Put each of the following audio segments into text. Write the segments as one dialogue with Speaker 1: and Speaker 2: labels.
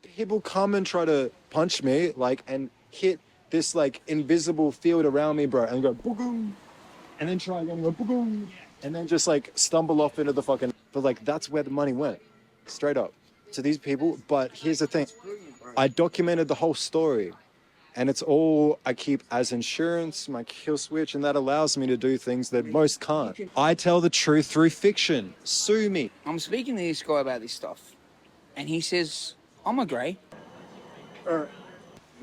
Speaker 1: People come and try to punch me, like, and hit this, like, invisible field around me, bro, and go, boom, and then try again and go, boom, and then just, like, stumble off into the fucking... But, like, that's where the money went, straight up, to these people. But here's the thing. I documented the whole story, and it's all I keep as insurance, my kill switch, and that allows me to do things that most can't. I tell the truth through fiction. Sue me.
Speaker 2: I'm speaking to this guy about this stuff, and he says, I'm a grey.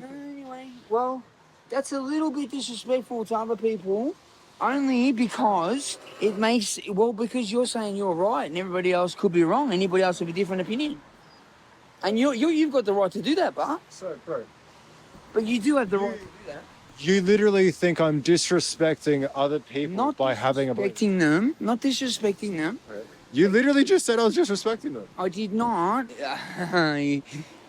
Speaker 2: Anyway, well, that's a little bit disrespectful to other people, only because it makes, well, because you're saying you're right and everybody else could be wrong. Anybody else have a different opinion. And you've got the right to do that, but.
Speaker 1: So, bro.
Speaker 2: But you do have the right to do that.
Speaker 1: You literally think I'm disrespecting other people by having a...
Speaker 2: Not disrespecting them.
Speaker 1: You literally just said I was disrespecting them.
Speaker 2: I did not.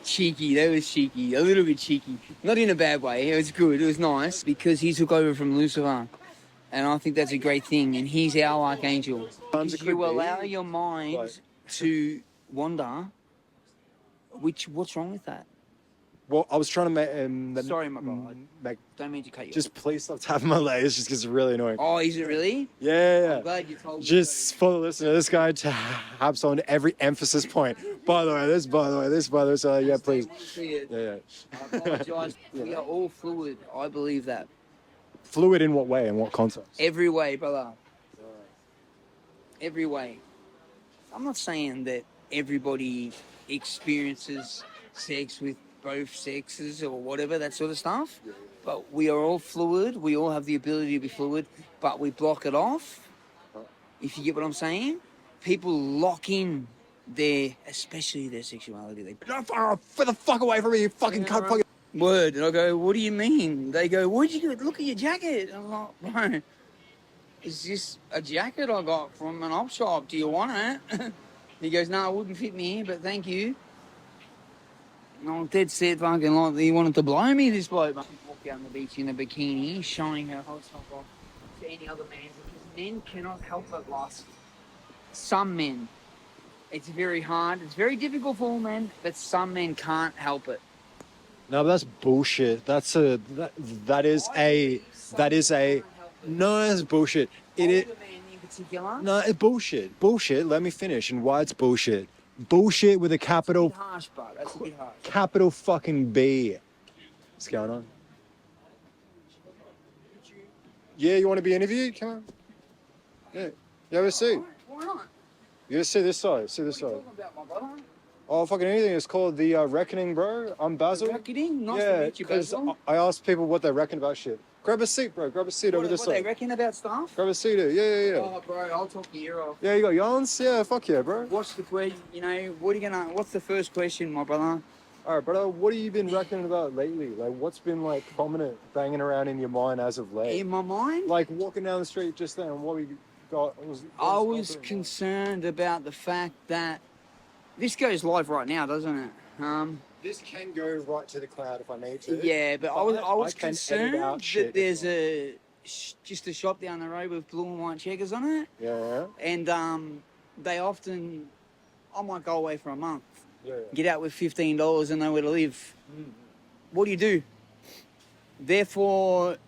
Speaker 2: Cheeky, that was cheeky. A little bit cheeky. Not in a bad way. It was good. It was nice because he took over from Lucifer. And I think that's a great thing. And he's our archangel. Because you allow your mind to wander. What's wrong with that?
Speaker 1: Well, I was trying to make...
Speaker 2: Sorry, my brother. Don't mean to cut you
Speaker 1: Just please stop tapping my legs, just because it's really annoying.
Speaker 2: Oh, is it really?
Speaker 1: Yeah.
Speaker 2: I'm glad you told me.
Speaker 1: Just for the listener, this guy taps on every emphasis point. By the way, this, by the way, this, by the way. So, yeah, please. Yeah.
Speaker 2: I apologise. We are all fluid. I believe that.
Speaker 1: Fluid in what way? In what context?
Speaker 2: Every way, brother. Every way. I'm not saying that everybody experiences sex with both sexes or whatever, that sort of stuff. But we are all fluid. We all have the ability to be fluid, but we block it off. If you get what I'm saying? People lock in especially their sexuality. They
Speaker 1: For the fuck away from me, you fucking cunt. Fucking...
Speaker 2: Word. And I go, what do you mean? They go, where'd you get? Look at your jacket. I'm like, bro, it's just a jacket I got from an op shop. Do you want it? He goes, no, it wouldn't fit me, but thank you. No, dead set fucking like he wanted to blow me, this bloke. Walk down the beach in a bikini, showing her whole stuff off to any other man, because men cannot help but lust. Some men. It's very hard. It's very difficult for all men, but some men can't help it.
Speaker 1: No, but that's bullshit. That is bullshit. No, it's bullshit. Bullshit. Let me finish. And why it's bullshit. Bullshit with a capital...
Speaker 2: That's a bit harsh, bro. That's a bit harsh.
Speaker 1: Capital fucking B. What's going on? Yeah, you want to be interviewed? Come on. Yeah. You have a seat.
Speaker 2: Why not?
Speaker 1: You gotta see this side. See this side.
Speaker 2: What are you talking about, my brother?
Speaker 1: Oh, fucking anything. It's called the Rekoning, bro. I'm Basil.
Speaker 2: Rekoning? Nice to meet you, Basil.
Speaker 1: I asked people what they reckon about shit. Grab a seat, bro. Grab a seat over this side.
Speaker 2: What they reckon about stuff?
Speaker 1: Grab a seat here. Yeah.
Speaker 2: Oh, bro, I'll talk your ear off.
Speaker 1: Yeah, you got yawns? Yeah, fuck yeah, bro.
Speaker 2: What's the question? What's the first question, my brother?
Speaker 1: All right, brother, what have you been reckoning about lately? Like, what's been, like, prominent, banging around in your mind as of late?
Speaker 2: In my mind?
Speaker 1: Like, walking down the street just then, what we got...
Speaker 2: I was concerned about the fact that... This goes live right now, doesn't it?
Speaker 1: This can go right to the cloud if I need to.
Speaker 2: Yeah, but I was concerned that there's just a shop down the road with blue and white checkers on it.
Speaker 1: Yeah.
Speaker 2: And they often... I might go away for a month.
Speaker 1: Yeah.
Speaker 2: Get out with $15 and nowhere to live. What do you do? Therefore,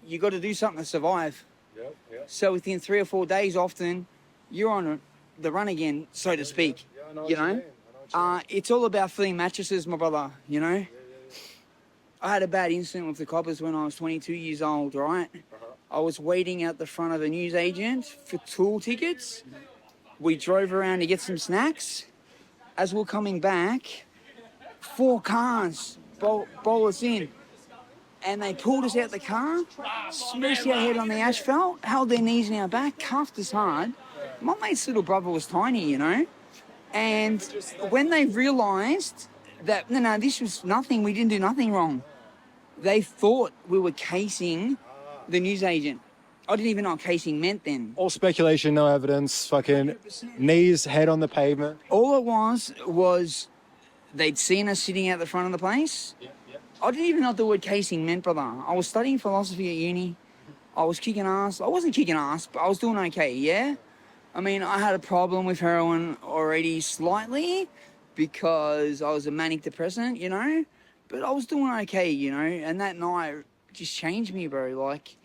Speaker 2: you got to do something to survive.
Speaker 1: Yep.
Speaker 2: So within 3 or 4 days, often you're on the run again, so to speak.
Speaker 1: Yeah, I know what you mean.
Speaker 2: It's all about filling mattresses, my brother. You know. I had a bad incident with the coppers when I was 22 years old. Right. I was waiting out the front of a newsagent for tool tickets. We drove around to get some snacks. As we're coming back, 4 cars bowl us in. And they pulled us out the car, smashed our head on the asphalt, held their knees in our back, cuffed us hard. My mate's little brother was tiny, you know. And when they realised that, no, this was nothing, we didn't do nothing wrong, they thought we were casing the newsagent. I didn't even know what casing meant then.
Speaker 1: All speculation, no evidence, fucking 100%. Knees, head on the pavement.
Speaker 2: All it was they'd seen us sitting out the front of the place.
Speaker 1: Yep.
Speaker 2: I didn't even know what the word casing meant, brother. I was studying philosophy at uni. I was kicking ass. I wasn't kicking ass, but I was doing okay, yeah? I mean, I had a problem with heroin already slightly, because I was a manic depressant, you know, but I was doing okay, you know, and that night just changed me, bro. Like,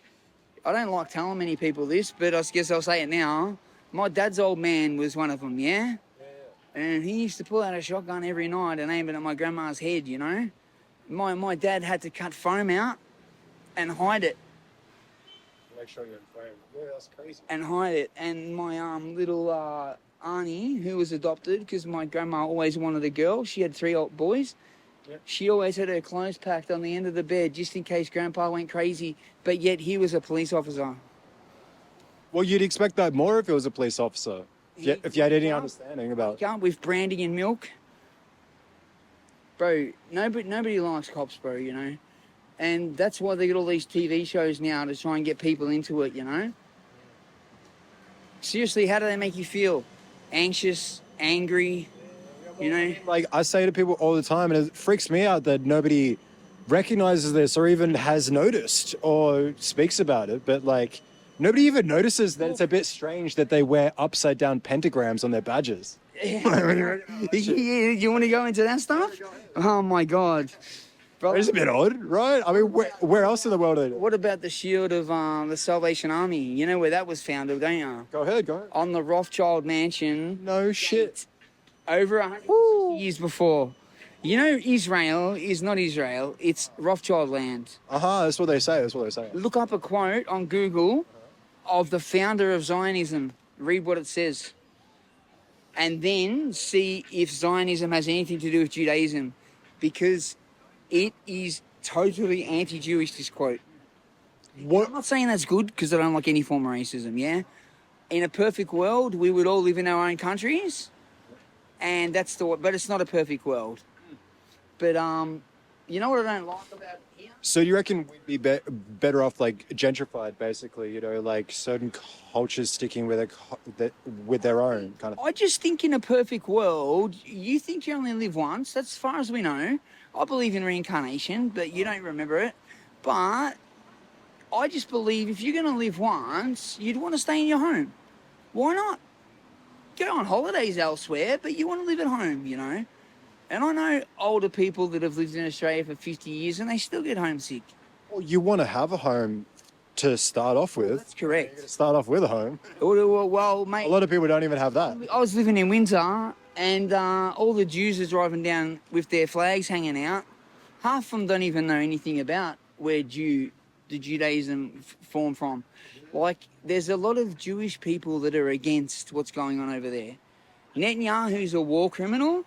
Speaker 2: I don't like telling many people this, but I guess I'll say it now. My dad's old man was one of them, yeah? And he used to pull out a shotgun every night and aim it at my grandma's head, you know? My dad had to cut foam out and hide it.
Speaker 1: Make sure you're in frame. Yeah, that's crazy.
Speaker 2: And hide it. And my little auntie, who was adopted, because my grandma always wanted a girl, she had 3 old boys.
Speaker 1: Yep.
Speaker 2: She always had her clothes packed on the end of the bed just in case Grandpa went crazy, but yet he was a police officer.
Speaker 1: Well, you'd expect that more if it was a police officer. If you had any understanding about...
Speaker 2: With brandy and milk. Bro, nobody likes cops, bro, you know? And that's why they get all these TV shows now to try and get people into it, you know? Seriously, how do they make you feel? Anxious, angry, you know?
Speaker 1: Like, I say to people all the time, and it freaks me out that nobody recognizes this or even has noticed or speaks about it, but like, nobody even notices that it's a bit strange that they wear upside down pentagrams on their badges.
Speaker 2: You want to go into that stuff? Oh my God. Brother,
Speaker 1: It's a bit odd, right? I mean, where else in the world are they?
Speaker 2: what about the shield of the Salvation Army? You know where that was founded, don't you?
Speaker 1: Go ahead.
Speaker 2: On the Rothschild mansion.
Speaker 1: No shit.
Speaker 2: Over 100 years before. You know, Israel is not Israel, it's Rothschild land.
Speaker 1: That's what they say.
Speaker 2: Look up a quote on Google of the founder of Zionism. Read what it says. And then see if Zionism has anything to do with Judaism. Because it is totally anti-Jewish, this quote.
Speaker 1: What?
Speaker 2: I'm not saying that's good because I don't like any form of racism, yeah? In a perfect world, we would all live in our own countries. And that's but it's not a perfect world. But, you know what I don't like about here?
Speaker 1: So you reckon we'd be better off, like, gentrified, basically, you know, like certain cultures sticking with their own kind of...
Speaker 2: I just think in a perfect world, you think you only live once. That's as far as we know. I believe in reincarnation, but you don't remember it. But I just believe if you're going to live once, you'd want to stay in your home. Why not? Go on holidays elsewhere, but you want to live at home, you know? And I know older people that have lived in Australia for 50 years and they still get homesick.
Speaker 1: Well, you want to have a home to start off with.
Speaker 2: That's correct.
Speaker 1: Start off with a home.
Speaker 2: Well, mate,
Speaker 1: A lot of people don't even have that.
Speaker 2: I was living in Windsor and all the Jews are driving down with their flags hanging out. Half of them don't even know anything about where the Judaism formed from. Like, there's a lot of Jewish people that are against what's going on over there. Netanyahu's a war criminal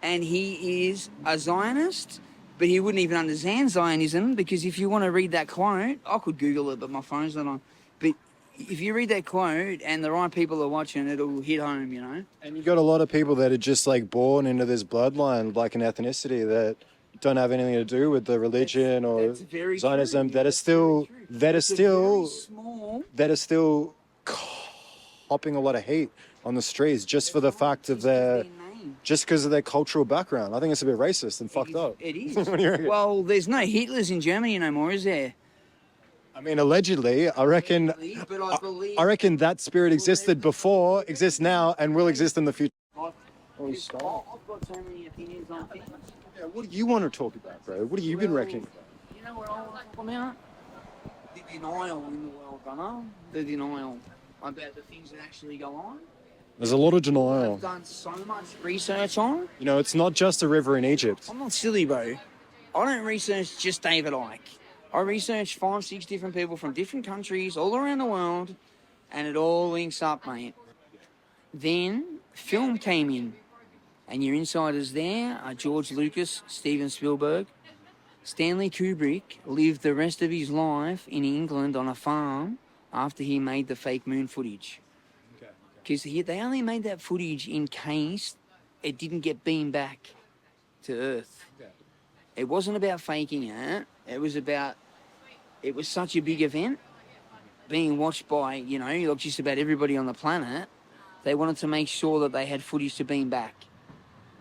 Speaker 2: and he is a Zionist, but he wouldn't even understand Zionism because if you want to read that quote, I could Google it, but my phone's not on. But if you read that quote and the right people are watching, it'll hit home, you know?
Speaker 1: And you got a lot of people that are just like born into this bloodline, like an ethnicity that don't have anything to do with the religion or Zionism, that are still copping a lot of hate on the streets just for the fact of just because of their cultural background. I think it's a bit racist and fucked up.
Speaker 2: It is. Well, there's no Hitlers in Germany no more, is there?
Speaker 1: I mean, allegedly, I reckon that spirit existed before, exists now, and will exist in the future.
Speaker 2: I've got so many opinions on things.
Speaker 1: Yeah, what do you want to talk about, bro? What have you been reckoning about?
Speaker 2: You know what I want to talk about? The denial in the world, brother. The denial about the things that actually go on.
Speaker 1: There's a lot of denial.
Speaker 2: I've done so much research on.
Speaker 1: You know, it's not just a river in Egypt.
Speaker 2: I'm not silly, bro. I don't research just David Icke. I researched 5, 6 different people from different countries all around the world, and it all links up, mate. Then film came in, and your insiders there are George Lucas, Steven Spielberg. Stanley Kubrick lived the rest of his life in England on a farm after he made the fake moon footage. Because they only made that footage in case it didn't get beamed back to Earth. It wasn't about faking it. It was such a big event, being watched by, you know, just about everybody on the planet. They wanted to make sure that they had footage to beam back.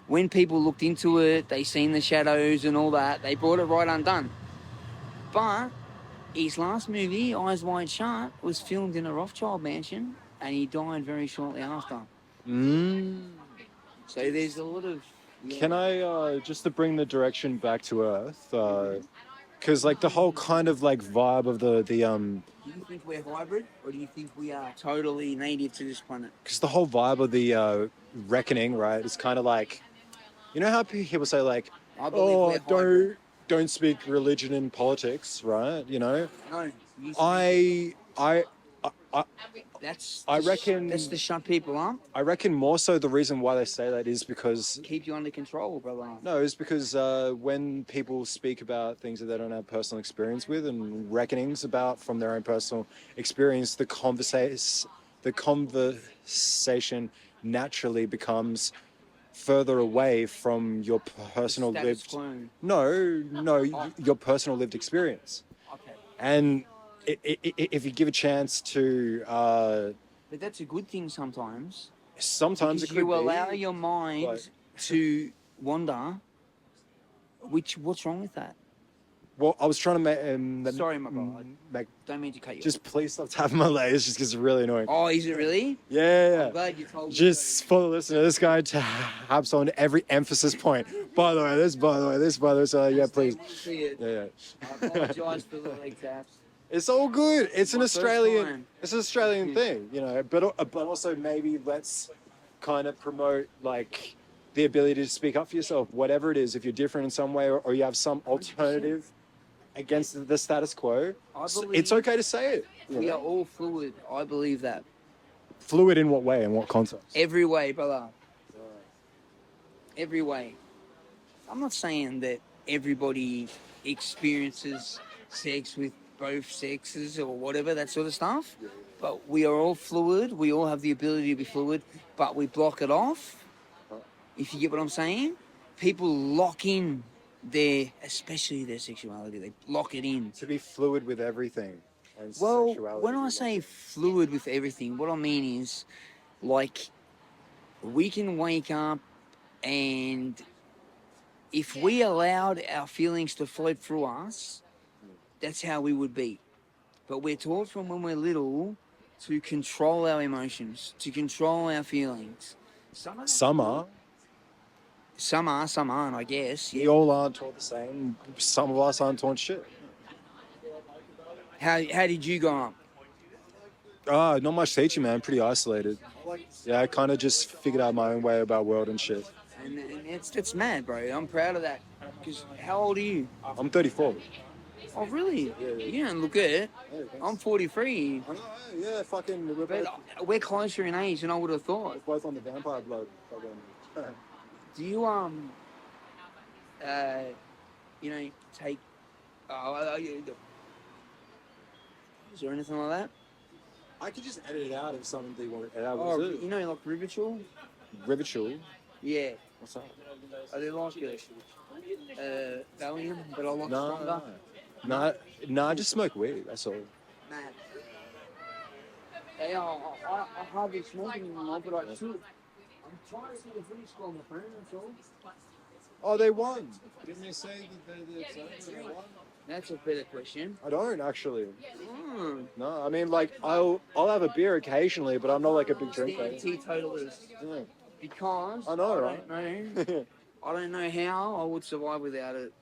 Speaker 2: When people looked into it, they seen the shadows and all that. They brought it right undone. But his last movie, Eyes Wide Shut, was filmed in a Rothschild mansion. And he died very shortly after. So there's a lot of
Speaker 1: Can I just to bring the direction back to Earth? Because like the whole kind of like vibe of the
Speaker 2: Do you think we're hybrid, or do you think we are totally native to this planet?
Speaker 1: because the whole vibe of the reckoning, right? It's kind of like, you know how people say like,
Speaker 2: I believe
Speaker 1: oh,
Speaker 2: we're hybrid.
Speaker 1: don't speak religion in politics, right? You know,
Speaker 2: No, you
Speaker 1: I
Speaker 2: that's
Speaker 1: I reckon
Speaker 2: that's to shut people up,
Speaker 1: I reckon more so the reason why they say that is because
Speaker 2: keep you under control, brother.
Speaker 1: no, it's because when people speak about things that they don't have personal experience with and reckonings about from their own personal experience, the conversation naturally becomes further away from your personal
Speaker 2: Status
Speaker 1: lived
Speaker 2: quo.
Speaker 1: no your personal lived experience.
Speaker 2: Okay.
Speaker 1: And if you give a chance to
Speaker 2: But that's a good thing sometimes.
Speaker 1: sometimes it
Speaker 2: Because
Speaker 1: could
Speaker 2: you allow
Speaker 1: be,
Speaker 2: your mind
Speaker 1: but-
Speaker 2: to wander. What's wrong with that?
Speaker 1: well, I was trying to make
Speaker 2: Sorry, my brother.
Speaker 1: make
Speaker 2: Don't mean to cut you.
Speaker 1: just please stop tapping my legs just because it's really annoying.
Speaker 2: Oh, is it really?
Speaker 1: Yeah.
Speaker 2: I'm glad you told me.
Speaker 1: Just for the listener, this guy taps on every emphasis point. By the way, this, by the way, this, by the way. So yeah, please.
Speaker 2: See it.
Speaker 1: Yeah.
Speaker 2: I apologise for the leg taps.
Speaker 1: It's all good. It's an
Speaker 2: My first
Speaker 1: Australian.
Speaker 2: time.
Speaker 1: It's an Australian thing, you know. But also maybe let's kind of promote like the ability to speak up for yourself, whatever it is. If you're different in some way, or you have some alternative against the status quo,
Speaker 2: I
Speaker 1: it's
Speaker 2: believe
Speaker 1: okay to say it. you
Speaker 2: we
Speaker 1: know?
Speaker 2: are all fluid. I believe that.
Speaker 1: Fluid in what way? In what context?
Speaker 2: Every way, brother. Every way. I'm not saying that everybody experiences sex with both sexes or whatever, that sort of stuff. But we are all fluid. We all have the ability to be fluid, but we block it off. If you get what I'm saying? People lock in especially their sexuality. They lock it in.
Speaker 1: To be fluid with everything. And
Speaker 2: Well,
Speaker 1: sexuality.
Speaker 2: when I say fluid with everything, what I mean is, like, we can wake up and if we allowed our feelings to float through us, that's how we would be. But we're taught from when we're little to control our emotions, to control our feelings.
Speaker 1: Some are.
Speaker 2: Some aren't, I guess.
Speaker 1: We all aren't taught the same. Some of us aren't taught shit.
Speaker 2: How did you grow up?
Speaker 1: Not much teaching, man. Pretty isolated. Yeah, I kind of just figured out my own way about world and shit.
Speaker 2: And it's mad, bro. I'm proud of that. Because how old are you?
Speaker 1: I'm 34.
Speaker 2: Oh, really?
Speaker 1: Yeah.
Speaker 2: You don't look it. I'm 43.
Speaker 1: I know, yeah, fucking. We're both,
Speaker 2: But we're closer in age than I would have thought.
Speaker 1: both on the vampire blood. Fucking.
Speaker 2: Do you take? Is there anything like that?
Speaker 1: I could just edit it out if something they want to edit out.
Speaker 2: Oh, you know, like ritual.
Speaker 1: Ritual.
Speaker 2: Yeah.
Speaker 1: What's that?
Speaker 2: I do like it. Valium, but I like stronger.
Speaker 1: No, I just smoke weed. That's all.
Speaker 2: Mad. Hey, I hardly smoke anymore, but I should. I'm trying to see the footy score, my friend. That's all.
Speaker 1: Oh, they won. Didn't they say that they won?
Speaker 2: That's a better question.
Speaker 1: I don't actually.
Speaker 2: Hmm.
Speaker 1: No, I mean like I'll have a beer occasionally, but I'm not like a big drinker.
Speaker 2: Teetotalers.
Speaker 1: Yeah.
Speaker 2: Because
Speaker 1: I know,
Speaker 2: right? I don't know how I would survive without it.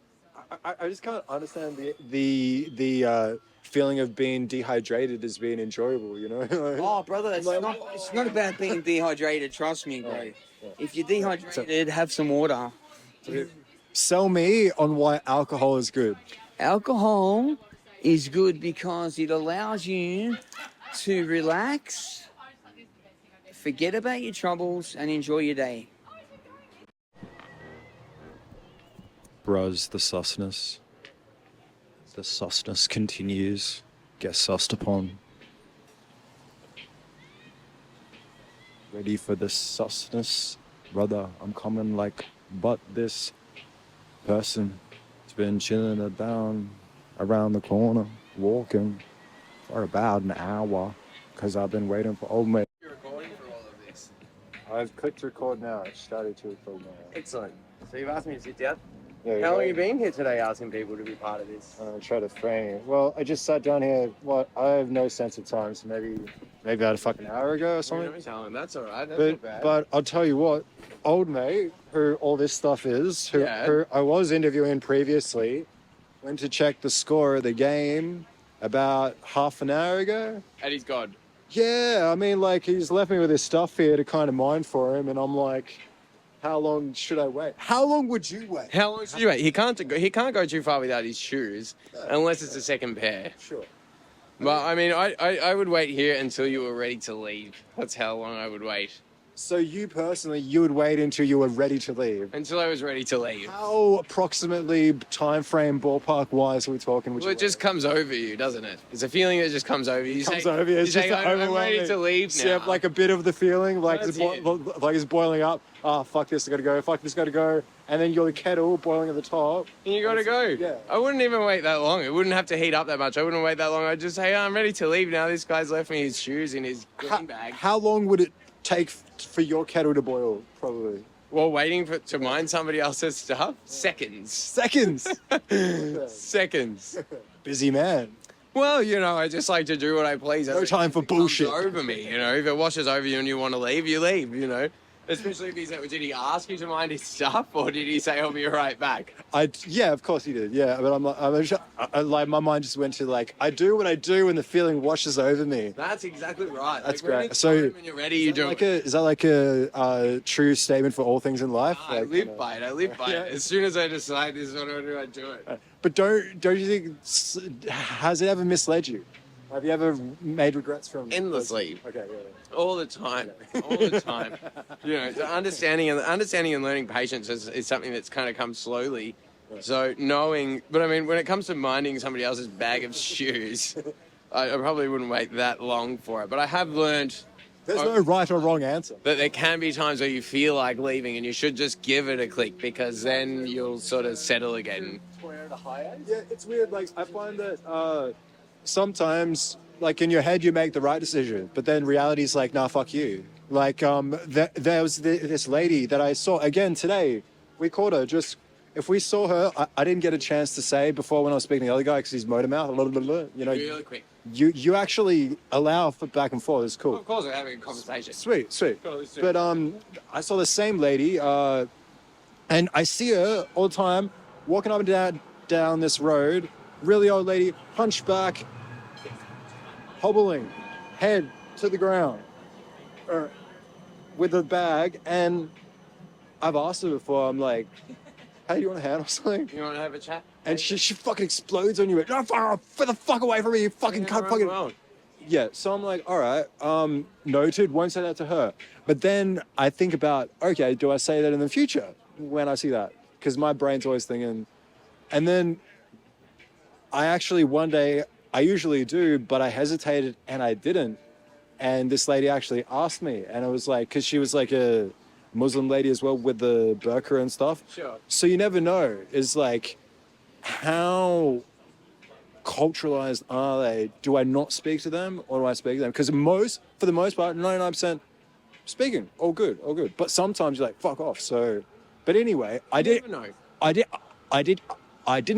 Speaker 1: I just can't understand the feeling of being dehydrated as being enjoyable, you know?
Speaker 2: Oh, brother, it's not about being dehydrated. Trust me, bro.
Speaker 1: Yeah.
Speaker 2: If you're dehydrated, have some water.
Speaker 1: Sell me on why alcohol is good.
Speaker 2: Alcohol is good because it allows you to relax, forget about your troubles, and enjoy your day.
Speaker 1: Bros, the susness. The susness continues. Get sussed upon. Ready for the susness? Brother, I'm coming like but this person. It's been chilling around the corner, walking for about an hour. Because I've been waiting for old mate.
Speaker 3: You're recording for all of this.
Speaker 1: I've clicked record now. It started to record now.
Speaker 3: Excellent. So you've asked me to sit down?
Speaker 1: Yeah,
Speaker 3: How long
Speaker 1: right.
Speaker 3: have you been here today asking people to be part of this?
Speaker 1: Try to frame it. Well, I just sat down here. What? I have no sense of time, so maybe about a fucking hour ago or something.
Speaker 3: That's all right. That's not bad.
Speaker 1: But I'll tell you what, old mate, who all this stuff is, who I was interviewing previously, went to check the score of the game about half an hour ago.
Speaker 3: And he's gone.
Speaker 1: Yeah, I mean, like, he's left me with his stuff here to kind of mine for him, and I'm like, how long should I wait? How long would you wait?
Speaker 3: How long should you wait? He can't go too far without his shoes, unless it's a second pair.
Speaker 1: Sure.
Speaker 3: But I mean, I would wait here until you were ready to leave. That's how long I would wait.
Speaker 1: So you personally, you would wait until you were ready to leave?
Speaker 3: Until I was ready to leave.
Speaker 1: How approximately time frame, ballpark wise, are we talking?
Speaker 3: Well, it just comes over you, doesn't it? It's a feeling that just comes over you.
Speaker 1: It's just
Speaker 3: I'm ready to leave now.
Speaker 1: So you have like a bit of the feeling, like
Speaker 3: That's
Speaker 1: like it's boiling up. Ah, fuck this, I gotta go. Fuck this, gotta go. And then you're the kettle boiling at the top.
Speaker 3: And you gotta go.
Speaker 1: Yeah.
Speaker 3: I wouldn't even wait that long. It wouldn't have to heat up that much. I wouldn't wait that long. I'd just say, I'm ready to leave now. This guy's left me his shoes in his green bag.
Speaker 1: How long would it take for your kettle to boil? Probably.
Speaker 3: While waiting to mine somebody else's stuff? Seconds.
Speaker 1: Seconds.
Speaker 3: Seconds.
Speaker 1: Busy man.
Speaker 3: Well, you know, I just like to do what I please.
Speaker 1: No time for bullshit.
Speaker 3: It comes over me, you know. If it washes over you and you want to leave, you leave, you know. Especially if he said, did he ask you to mind his stuff, or did he say, I'll be right back?
Speaker 1: Yeah, of course he did. Yeah, but like, my mind just went to like, I do what I do when the feeling washes over me.
Speaker 3: That's exactly right.
Speaker 1: That's
Speaker 3: like, when
Speaker 1: great.
Speaker 3: it's
Speaker 1: So,
Speaker 3: time and you're ready, you do it.
Speaker 1: Is that like a true statement for all things in life?
Speaker 3: I
Speaker 1: Like,
Speaker 3: live by it. I live by
Speaker 1: Yeah.
Speaker 3: it. As soon as I decide this is what I do, I do it.
Speaker 1: But don't you think, has it ever misled you? Have you ever made regrets from
Speaker 3: Endlessly.
Speaker 1: Okay, yeah.
Speaker 3: All the time. All the time. You know, the understanding and learning patience is something that's kind of come slowly. So knowing, but I mean, when it comes to minding somebody else's bag of shoes, I probably wouldn't wait that long for it. But I have learned
Speaker 1: There's no right or wrong answer.
Speaker 3: that there can be times where you feel like leaving and you should just give it a click, because then you'll sort of settle again.
Speaker 1: Yeah, it's weird. Like, I find that sometimes, like, in your head, you make the right decision, but then reality's like, nah, fuck you. Like, there was this lady that I saw again today. We caught her just. If we saw her, I didn't get a chance to say before when I was speaking to the other guy because he's motor mouth. You know,
Speaker 3: Really quick.
Speaker 1: you actually allow for back and forth. It's cool.
Speaker 3: Of course, we're having a conversation.
Speaker 1: Sweet.
Speaker 3: Totally sweet.
Speaker 1: But I saw the same lady, and I see her all the time walking up and down this road. Really old lady, hunchback, hobbling, head to the ground, with a bag. And I've asked her before. I'm like, "Hey, do you want a hand or something?"
Speaker 3: You want to have a chat?
Speaker 1: And she fucking explodes on you. No, get the fuck away from me, you fucking cunt, fucking.
Speaker 3: Well.
Speaker 1: Yeah, so I'm like, all right, noted, won't say that to her. But then I think about, okay, do I say that in the future when I see that? Because my brain's always thinking. And then I actually one day, I usually do, but I hesitated and I didn't. And this lady actually asked me, and it was like, because she was like a Muslim lady as well with the burqa and stuff.
Speaker 3: Sure.
Speaker 1: So you never know, is like, how culturalized are they? Do I not speak to them, or do I speak to them? Because for the most part, 99% speaking, all good. But sometimes you're like, fuck off. So, but anyway, I didn't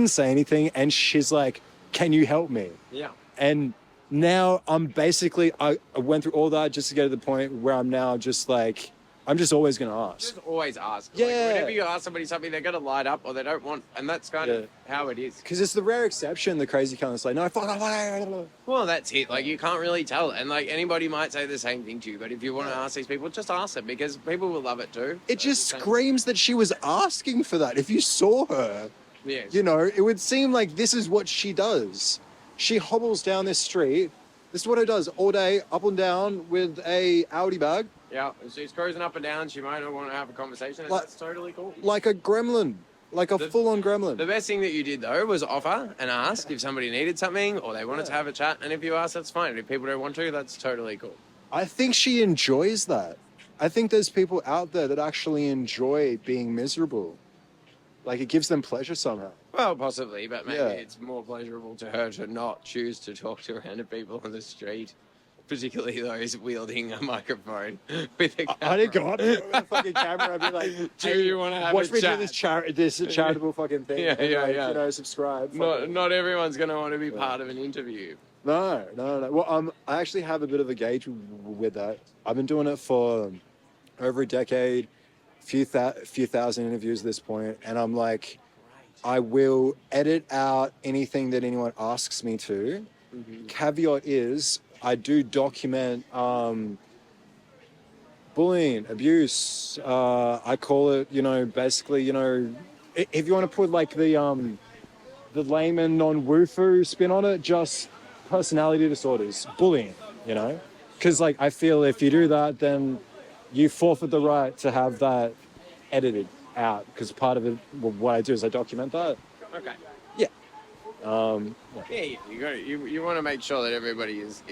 Speaker 1: say anything, and she's like, can you help me?
Speaker 3: Yeah.
Speaker 1: And now I went through all that just to get to the point where I'm now just like, I'm just always going to ask.
Speaker 3: Just always ask.
Speaker 1: Yeah.
Speaker 3: Like, whenever you ask somebody something, they're going to light up or they don't want, and that's kind of how it is.
Speaker 1: Because it's the rare exception, the crazy kind that's like, no, fuck off.
Speaker 3: Well, that's it. Like, you can't really tell. And, like, anybody might say the same thing to you, but if you want to ask these people, just ask them, because people will love it too.
Speaker 1: It just screams that she was asking for that. If you saw her,
Speaker 3: Yes.
Speaker 1: you know, it would seem like this is what she does. She hobbles down this street. This is what it does all day, up and down with a Audi bag.
Speaker 3: Yeah, she's cruising up and down. She might not want to have a conversation, and
Speaker 1: Like-
Speaker 3: that's totally cool.
Speaker 1: Like a gremlin. Like a full-on gremlin.
Speaker 3: The best thing that you did, though, was offer and ask if somebody needed something or they wanted to have a chat. And if you ask, that's fine. If people don't want to, that's totally cool.
Speaker 1: I think she enjoys that. I think there's people out there that actually enjoy being miserable. Like, it gives them pleasure somehow.
Speaker 3: Well, possibly, but maybe
Speaker 1: Yeah.
Speaker 3: it's more pleasurable to her to not choose to talk to random people on the street. particularly those wielding a microphone with a camera.
Speaker 1: I didn't go up there with a fucking camera. I'd be like,
Speaker 3: Do you wanna have
Speaker 1: watch
Speaker 3: a
Speaker 1: me
Speaker 3: chat?
Speaker 1: do this charitable fucking thing.
Speaker 3: Yeah,
Speaker 1: and,
Speaker 3: yeah,
Speaker 1: like,
Speaker 3: yeah.
Speaker 1: You know, subscribe.
Speaker 3: Not everyone's going to want to be part of an interview.
Speaker 1: No. Well, I actually have a bit of a gauge with that. I've been doing it for over a decade, few thousand interviews at this point, and I'm like, I will edit out anything that anyone asks me to. Mm-hmm. Caveat is, I do document bullying, abuse. I call it, basically, if you want to put like the layman non-woofu spin on it, just personality disorders, bullying, because like I feel if you do that, then you forfeit the right to have that edited out, because part of it, what I do is I document that.
Speaker 3: Okay.
Speaker 1: Yeah.
Speaker 3: You want to make sure that everybody is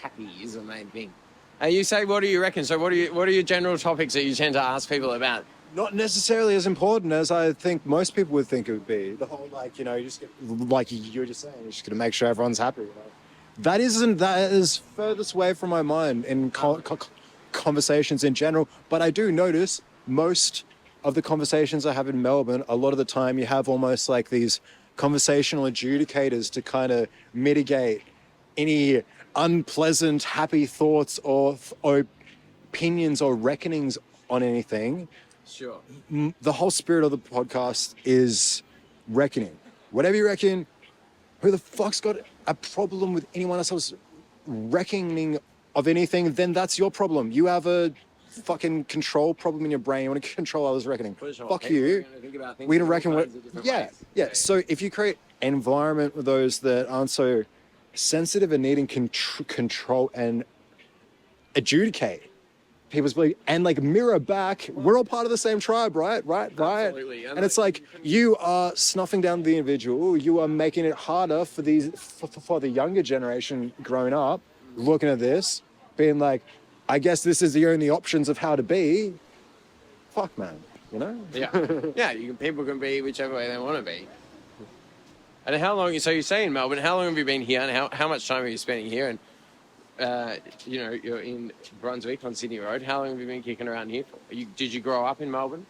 Speaker 3: happy is the main thing. You say, what do you reckon? So what are your general topics that you tend to ask people about?
Speaker 1: Not necessarily as important as I think most people would think it would be. The whole, you just get, like you were just saying, you're just going to make sure everyone's happy. That is furthest away from my mind in conversations in general. But I do notice most of the conversations I have in Melbourne, a lot of the time you have almost like these conversational adjudicators to kind of mitigate any unpleasant, happy thoughts or opinions or reckonings on anything.
Speaker 3: Sure.
Speaker 1: The whole spirit of the podcast is reckoning. Whatever you reckon, who the fuck's got a problem with anyone else reckoning of anything, then that's your problem. You have a fucking control problem in your brain. You want to control others' reckoning.
Speaker 3: Sure.
Speaker 1: Fuck you. We're gonna reckon what. Yeah. So if you create an environment with those that aren't so sensitive and needing control and adjudicate people's belief and like mirror back, we're all part of the same tribe, right?
Speaker 3: Absolutely.
Speaker 1: And it's like you are snuffing down the individual. You are making it harder for for the younger generation growing up, looking at this, being like, I guess this is the only options of how to be. Fuck, man,
Speaker 3: Yeah. People can be whichever way they want to be. And how long? So you say in Melbourne. How long have you been here? And how much time are you spending here? And you're in Brunswick on Sydney Road. How long have you been kicking around here for? Did you grow up in Melbourne?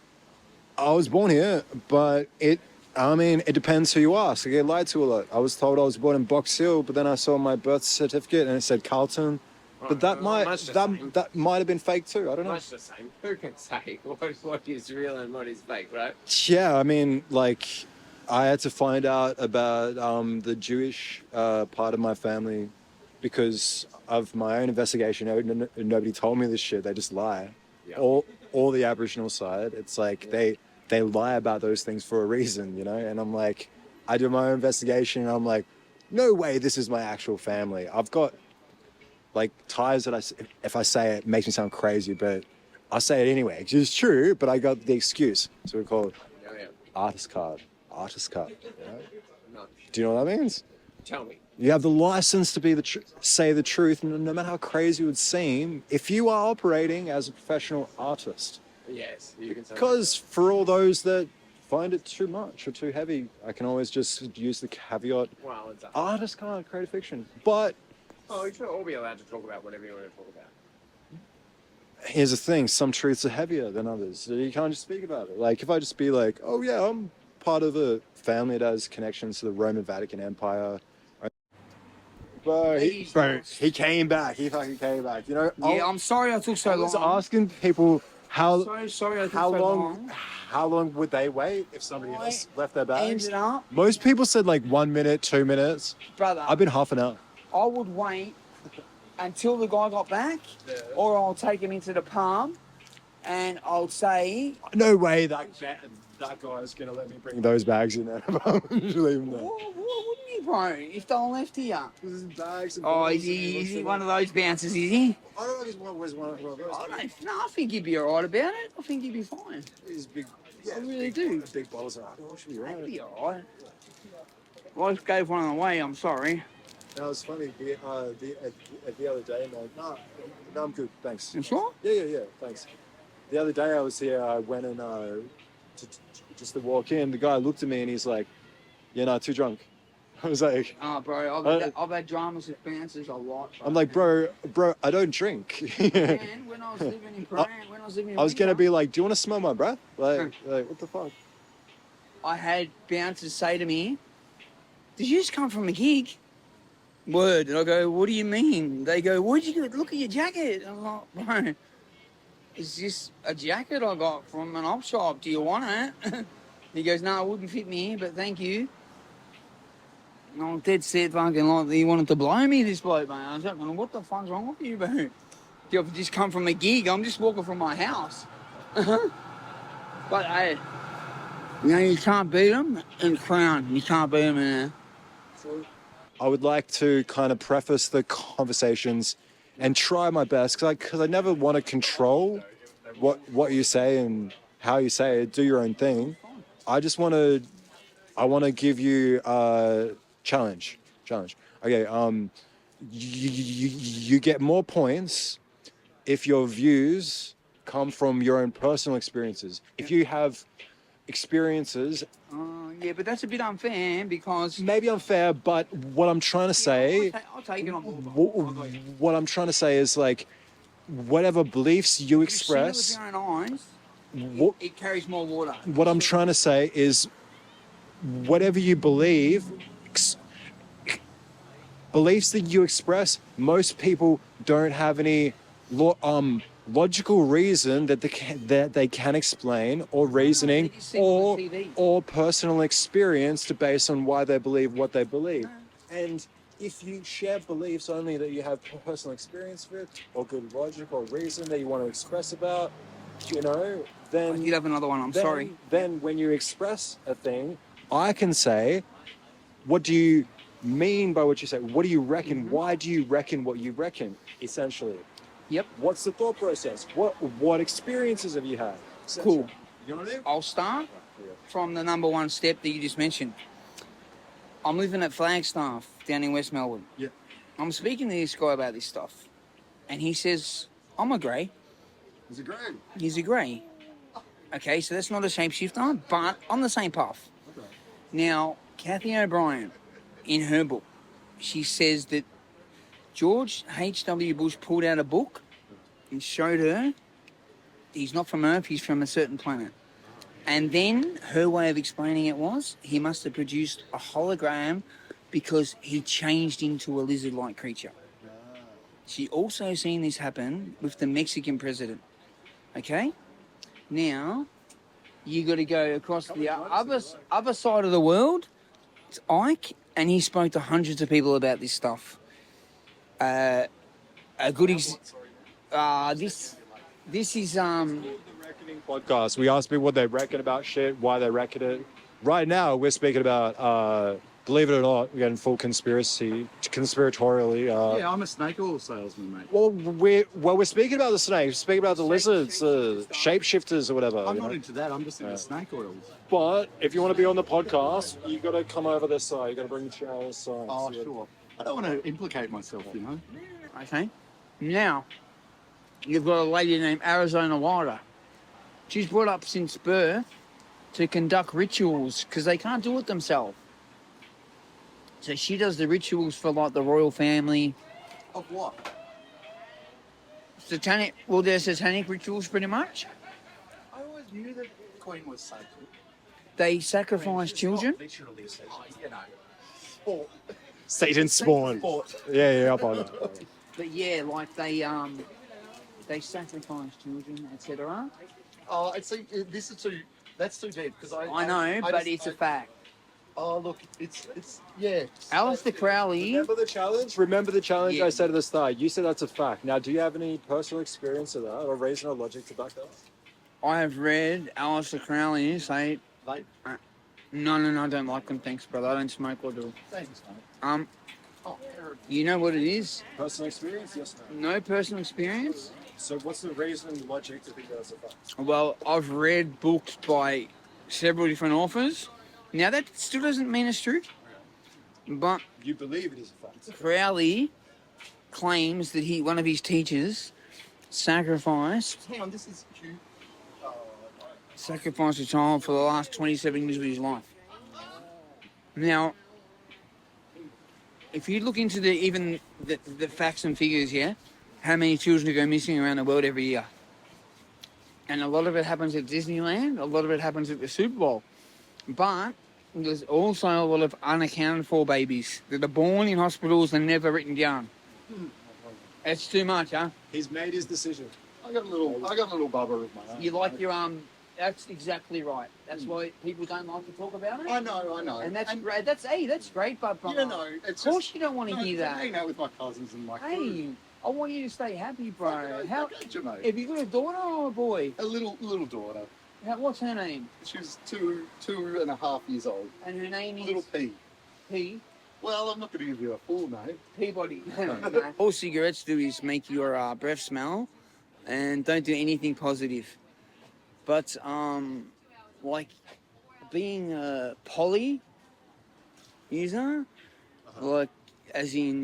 Speaker 1: I was born here, but it depends who you ask. I get lied to a lot. I was told I was born in Box Hill, but then I saw my birth certificate and it said Carlton. But that might have been fake too. I don't know.
Speaker 3: Much the same. Who can say what is real and what is fake, right?
Speaker 1: Yeah, I had to find out about the Jewish part of my family because of my own investigation. Nobody told me this shit. They just lie. Yeah. All the Aboriginal side, it's like they lie about those things for a reason, And I'm like, I do my own investigation, and I'm like, no way, this is my actual family. I've got like ties that if I say it makes me sound crazy, but I say it anyway. It's true, but I got the excuse. So we're called artist card. Do you know what that means?
Speaker 3: Tell me.
Speaker 1: You have the license to say the truth, no matter how crazy it would seem, if you are operating as a professional artist.
Speaker 3: Yes, you can say
Speaker 1: because that. For all those that find it too much or too heavy, I can always just use the caveat.
Speaker 3: Well, it's
Speaker 1: artist card, creative fiction. But
Speaker 3: you should all be allowed to talk about whatever you want to talk about.
Speaker 1: Here's the thing, some truths are heavier than others. You can't just speak about it. Like, if I just be like, oh yeah, I'm part of a family that has connections to the Roman Vatican Empire. Bro, he came back. He fucking came back.
Speaker 2: Yeah, I'm sorry I took so long.
Speaker 1: I was asking people how
Speaker 2: sorry I took so long.
Speaker 1: How long would they wait if somebody else left their bags?
Speaker 2: Ended up.
Speaker 1: Most people said like 1 minute, 2 minutes.
Speaker 2: Brother.
Speaker 1: I've been half an hour.
Speaker 2: I would wait until the guy got back, or I'll take him into the palm, and I'll say,
Speaker 1: no way that guy's gonna let me bring those bags in there. Leave them there.
Speaker 2: What wouldn't he, bro? If they all left here.
Speaker 1: Bags and
Speaker 2: is he one of those bouncers, is he?
Speaker 1: I don't know if he's one of those.
Speaker 2: I think he'd be alright about it. I think he'd be fine.
Speaker 1: He's big.
Speaker 2: Yeah, I really do.
Speaker 1: Big bottles of alcohol should be right.
Speaker 2: He'd be alright. Well, I just gave one away, I'm sorry.
Speaker 1: That was funny. The other day, no, I'm good, thanks.
Speaker 2: You sure?
Speaker 1: Yeah, thanks. The other day I was here, I went and just to walk in, the guy looked at me and he's like, "You're not too drunk." I was like,
Speaker 2: Oh, bro, I've had dramas with bouncers a lot. Bro.
Speaker 1: I'm like, bro, I don't drink.
Speaker 2: And when I was living in
Speaker 1: I was gonna
Speaker 2: Windsor,
Speaker 1: be like, do you want to smell my breath? Like, what the fuck?
Speaker 2: I had bouncers say to me, "Did you just come from a gig?" Word. And I go, "What do you mean?" They go, "Where'd you get? Look at your jacket." And I'm like, "Bro, it's just a jacket I got from an op shop. Do you want it?" He goes, "No, it wouldn't fit me, but thank you." And I'm dead set fucking like he wanted to blow me, this bloke, man. I was like, "What the fuck's wrong with you, bro? You've just come from a gig. I'm just walking from my house." But hey, you know, you can't beat them in Crown. You can't beat them in there.
Speaker 1: I would like to kind of preface the conversations and try my best because I never want to control what you say and how you say it. Do your own thing. I want to give you a challenge. Okay. You get more points if your views come from your own personal experiences. If you have experiences,
Speaker 2: Yeah, but that's a bit unfair because
Speaker 1: maybe unfair, but what I'm trying to say,
Speaker 2: I'll take it on board.
Speaker 1: what I'm trying to say is like, whatever beliefs you
Speaker 2: If you've seen it with
Speaker 1: express,
Speaker 2: your own eyes, it carries more water.
Speaker 1: what I'm trying to say is, whatever you believe, beliefs that you express, most people don't have any logical reason that they can explain, or reasoning,
Speaker 2: they just see it on TV.
Speaker 1: or personal experience to base on why they believe what they believe. And if you share beliefs only that you have personal experience with, or good logic or reason that you want to express about, you know, then
Speaker 2: I did have another one. I'm sorry.
Speaker 1: Then when you express a thing, I can say, what do you mean by what you say? What do you reckon?
Speaker 2: Mm-hmm.
Speaker 1: Why do you reckon what you reckon, essentially?
Speaker 2: Yep.
Speaker 1: What's the thought process? What experiences have you had?
Speaker 2: Cool.
Speaker 1: You know what I mean?
Speaker 2: I'll start from the number one step that you just mentioned. I'm living at Flagstaff down in West Melbourne.
Speaker 1: Yeah.
Speaker 2: I'm speaking to this guy about this stuff, and he says, "I'm a grey."
Speaker 1: Is it great?
Speaker 2: He's a grey. Okay, so that's not a shapeshifter, but on the same path.
Speaker 1: Okay.
Speaker 2: Now, Kathy O'Brien, in her book, she says that George H.W. Bush pulled out a book and showed her he's not from Earth, he's from a certain planet. And then her way of explaining it was he must have produced a hologram because he changed into a lizard-like creature. She also seen this happen with the Mexican president. Okay? Now, you got to go across the other side of the world. It's Ike, and he spoke to hundreds of people about this stuff. A good this is
Speaker 1: The Rekoning podcast. We ask people what they reckon about shit, why they reckon it. Right now, we're speaking about, believe it or not, we're getting full conspiratorially.
Speaker 4: Yeah, I'm a snake oil salesman, mate.
Speaker 1: Well, we're speaking about the snakes, speaking about the lizards, shapeshifters or whatever.
Speaker 4: I'm
Speaker 1: you
Speaker 4: not
Speaker 1: know?
Speaker 4: into that. I'm just into snake oils.
Speaker 1: But if you want to be on the podcast, you got to come over this side. You got to bring your chair on this side.
Speaker 4: Oh, sure. I don't want to implicate myself, you know.
Speaker 2: okay. Now, you've got a lady named Arizona Wilder. She's brought up since birth to conduct rituals because they can't do it themselves. So she does the rituals for like the royal family.
Speaker 4: Of what?
Speaker 2: Satanic. Well, they're satanic rituals pretty much.
Speaker 4: I always knew that the Queen was sacred.
Speaker 2: They sacrifice children.
Speaker 4: Literally, you know, sport.
Speaker 1: Satan spawn.
Speaker 4: Sport.
Speaker 1: Yeah, up on that.
Speaker 2: But yeah, like they sacrifice children, etc.
Speaker 4: Oh, see, this is too. That's too deep because
Speaker 2: I know, but it's a fact.
Speaker 4: Oh, look, it's yeah.
Speaker 2: Alistair Crowley.
Speaker 1: Remember the challenge?
Speaker 2: Yeah.
Speaker 1: I said at the start. You said that's a fact. Now, do you have any personal experience of that, or reason or logic to back that up?
Speaker 2: I have read Alistair Crowley say,
Speaker 4: Like,
Speaker 2: no, I don't like them, thanks, brother. I don't smoke or do.
Speaker 4: thanks, mate. Oh,
Speaker 2: You know what it is?
Speaker 1: Personal experience? Yes, no.
Speaker 2: No personal experience.
Speaker 1: So what's the reason and logic to think that's a fact?
Speaker 2: Well, I've read books by several different authors. Now, that still doesn't mean it's true. But
Speaker 1: You believe it is a fact.
Speaker 2: Crowley claims that one of his teachers, sacrificed
Speaker 4: Hang on, this is cute.
Speaker 2: a child for the last 27 years of his life. Now, if you look into the facts and figures, yeah, how many children go missing around the world every year? And a lot of it happens at Disneyland, a lot of it happens at the Super Bowl. But there's also a lot of unaccounted for babies that are born in hospitals and never written down. It's too much, huh?
Speaker 1: He's made his decision.
Speaker 4: I got a little bubba of my own.
Speaker 2: You like your That's exactly right. That's why people don't like to talk about it.
Speaker 4: I know.
Speaker 2: And that's great. That's great, but
Speaker 4: You know, it's
Speaker 2: of course
Speaker 4: just,
Speaker 2: you don't want to hear that.
Speaker 4: Hang out with my cousins and my crew.
Speaker 2: Hey, I want you to stay happy, bro.
Speaker 4: I got you, mate.
Speaker 2: Have you got a daughter or a boy?
Speaker 4: A little daughter.
Speaker 2: What's her name?
Speaker 4: She's 2.5 years old.
Speaker 2: And her name is
Speaker 4: Little P.
Speaker 2: P.
Speaker 4: Well, I'm not going to give you a full name.
Speaker 2: Peabody. All cigarettes do is make your breath smell, and don't do anything positive. But like being a poly user, like as in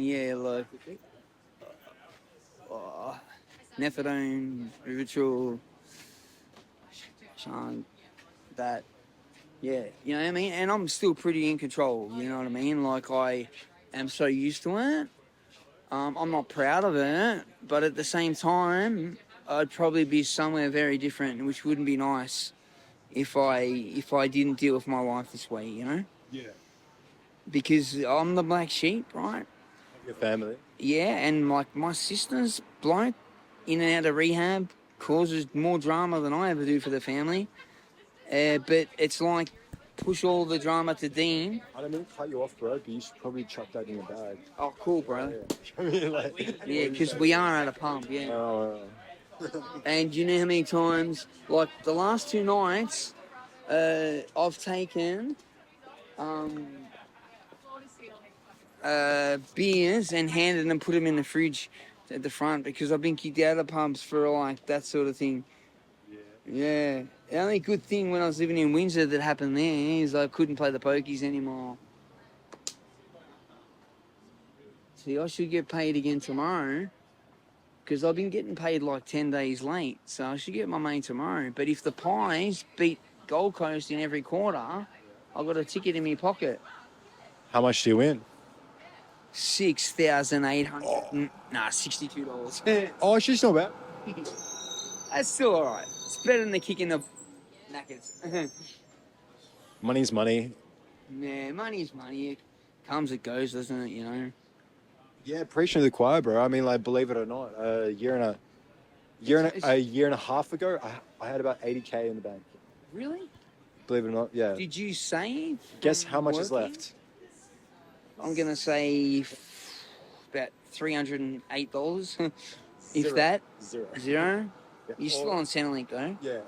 Speaker 2: methadone, ritual, that. Yeah, you know what I mean? And I'm still pretty in control, you know what I mean? Like, I am so used to it. I'm not proud of it, but at the same time, I'd probably be somewhere very different, which wouldn't be nice if I didn't deal with my life this way, you know?
Speaker 1: Yeah.
Speaker 2: Because I'm the black sheep, right?
Speaker 1: Your family.
Speaker 2: Yeah, and like my sister's bloke in and out of rehab causes more drama than I ever do for the family. But it's like push all the drama to Dean.
Speaker 1: I don't mean to cut you off, bro, but you should probably chuck that in your bag.
Speaker 2: Oh, cool, bro.
Speaker 1: I mean, like,
Speaker 2: Yeah, because we are at a pump, yeah.
Speaker 1: oh,
Speaker 2: And you know how many times, like the last 2 nights, I've taken beers and handed them and put them in the fridge at the front because I've been kicked out of pubs for like that sort of thing. Yeah. The only good thing when I was living in Windsor that happened there is I couldn't play the pokies anymore. See, I should get paid again tomorrow because I've been getting paid like 10 days late, so I should get my money tomorrow. But if the Pies beat Gold Coast in every quarter, I've got a ticket in my pocket.
Speaker 1: how much do you win?
Speaker 2: $6,800. Nah, $62.
Speaker 1: Oh, she's not bad.
Speaker 2: That's still all right. It's better than the kick in the knackers.
Speaker 1: Money's money.
Speaker 2: Yeah, money's money. It comes, it goes, doesn't it, you know?
Speaker 1: Yeah, preaching to the choir, bro. I mean, like, believe it or not, a year and a half ago, I had about 80K in the bank.
Speaker 2: Really?
Speaker 1: Believe it or not, yeah.
Speaker 2: Did you save?
Speaker 1: Guess how much is
Speaker 2: working?
Speaker 1: left?
Speaker 2: I'm going to say about $308. If
Speaker 1: Zero.
Speaker 2: that.
Speaker 1: Zero.
Speaker 2: Zero?
Speaker 1: Yeah.
Speaker 2: You're still on Centrelink, though.
Speaker 1: Yeah.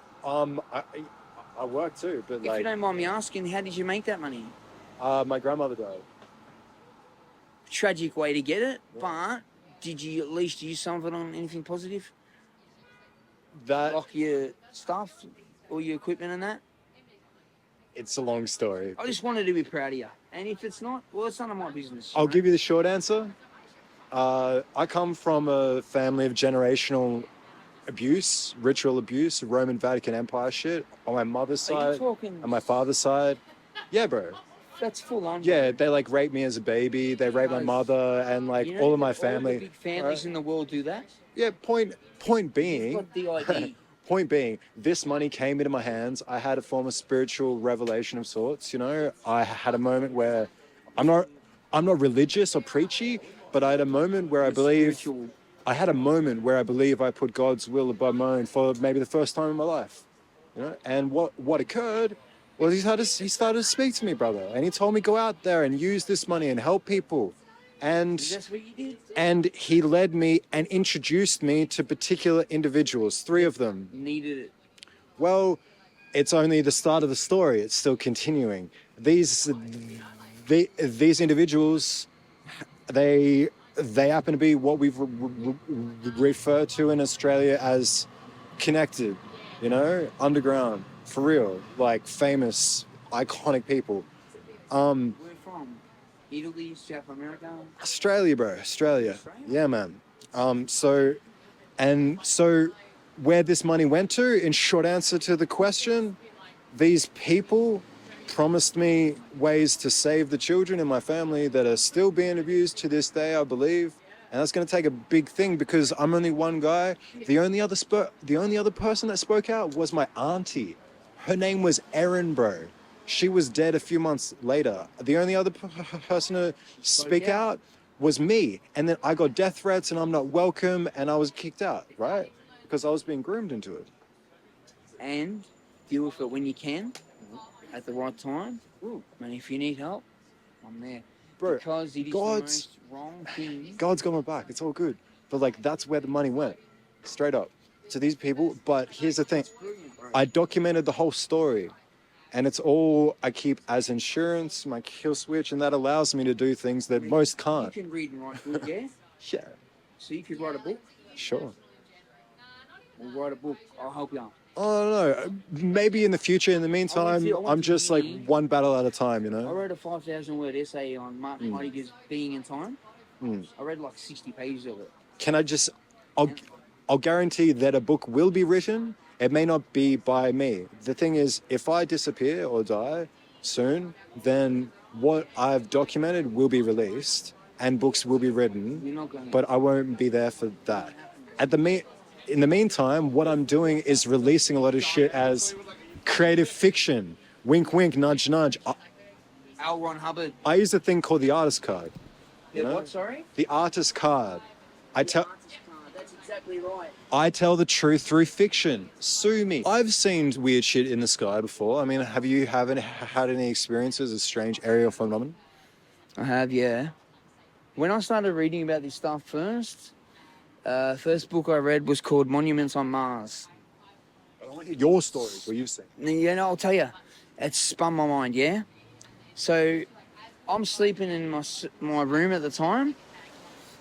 Speaker 1: I work too, but
Speaker 2: If you
Speaker 1: like,
Speaker 2: don't mind me asking, how did you make that money?
Speaker 1: my grandmother died.
Speaker 2: Tragic way to get it, but did you at least use some of it on anything positive?
Speaker 1: That
Speaker 2: Like your stuff, all your equipment and that?
Speaker 1: it's a long story.
Speaker 2: I just wanted to be proud of you. And if it's not, well, it's none of my business.
Speaker 1: I'll give you the short answer. I come from a family of generational abuse, ritual abuse, Roman Vatican Empire shit on my mother's
Speaker 2: Are you
Speaker 1: side
Speaker 2: talking?
Speaker 1: and my father's side. Yeah, bro.
Speaker 2: That's full on.
Speaker 1: Yeah, they like raped me as a baby. They raped my mother and like
Speaker 2: You know
Speaker 1: all of
Speaker 2: that
Speaker 1: my family.
Speaker 2: All the big families in the world do that.
Speaker 1: Yeah, point
Speaker 2: You've
Speaker 1: being,
Speaker 2: got the ID.
Speaker 1: point being, this money came into my hands. I had a form of spiritual revelation of sorts. You know, I had a moment where I'm not religious or preachy, but I had a moment where I believe.
Speaker 2: Spiritual.
Speaker 1: I had a moment where I believe I put God's will above my own for maybe the first time in my life. You know, and what occurred was he started to speak to me, brother, and he told me go out there and use this money and help people. And
Speaker 2: That's what you did?
Speaker 1: and he led me and introduced me to particular individuals, 3 of them.
Speaker 2: Needed it.
Speaker 1: Well, it's only the start of the story. It's still continuing. These individuals, they happen to be what we've referred to in Australia as connected, you know, underground, for real, like famous, iconic people.
Speaker 2: Where from? Italy, South America?
Speaker 1: Australia, bro, Australia. Yeah, man. So where this money went to, in short answer to the question, these people promised me ways to save the children in my family that are still being abused to this day, I believe. And that's going to take a big thing because I'm only one guy. The only other person that spoke out was my auntie. Her name was Erin, bro. She was dead a few months later. The only other person to speak out was me. And then I got death threats and I'm not welcome and I was kicked out, right? Because I was being groomed into it.
Speaker 2: And deal with it when you can, at the right time. And if you need help, I'm there.
Speaker 1: Bro,
Speaker 2: because it is the most wrong thing.
Speaker 1: God's got my back. It's all good. But like, that's where the money went. Straight up. To these people. But here's the thing. I documented the whole story. And it's all I keep as insurance, my kill switch, and that allows me to do things that most can't.
Speaker 2: You can read and write good, yeah?
Speaker 1: Yeah.
Speaker 2: So you could write a book?
Speaker 1: Sure.
Speaker 2: We'll write a book. I'll help you out.
Speaker 1: Oh, no. Maybe in the future. In the meantime, I'm just like one battle at a time, you
Speaker 2: I
Speaker 1: know?
Speaker 2: wrote a 5,000-word essay on Martin Heidegger's Being and Time. I read like 60 pages of it.
Speaker 1: Can I just... I'll guarantee that a book will be written. It may not be by me. The thing is, if I disappear or die soon, then what I've documented will be released and books will be written,
Speaker 2: You're not gonna...
Speaker 1: but I won't be there for that. In the meantime, what I'm doing is releasing a lot of shit as creative fiction. Wink, wink, nudge, nudge.
Speaker 2: L. Ron Hubbard.
Speaker 1: I use a thing called the artist card.
Speaker 2: The what, sorry?
Speaker 1: The artist card.
Speaker 2: That's exactly right.
Speaker 1: I tell the truth through fiction. Sue me. I've seen weird shit in the sky before. I mean, have you had any experiences of strange aerial phenomenon?
Speaker 2: I have, yeah. When I started reading about this stuff first book I read was called Monuments on Mars.
Speaker 1: I want to hear your stories, what you've seen.
Speaker 2: You know, I'll tell you, it spun my mind, yeah? So, I'm sleeping in my room at the time.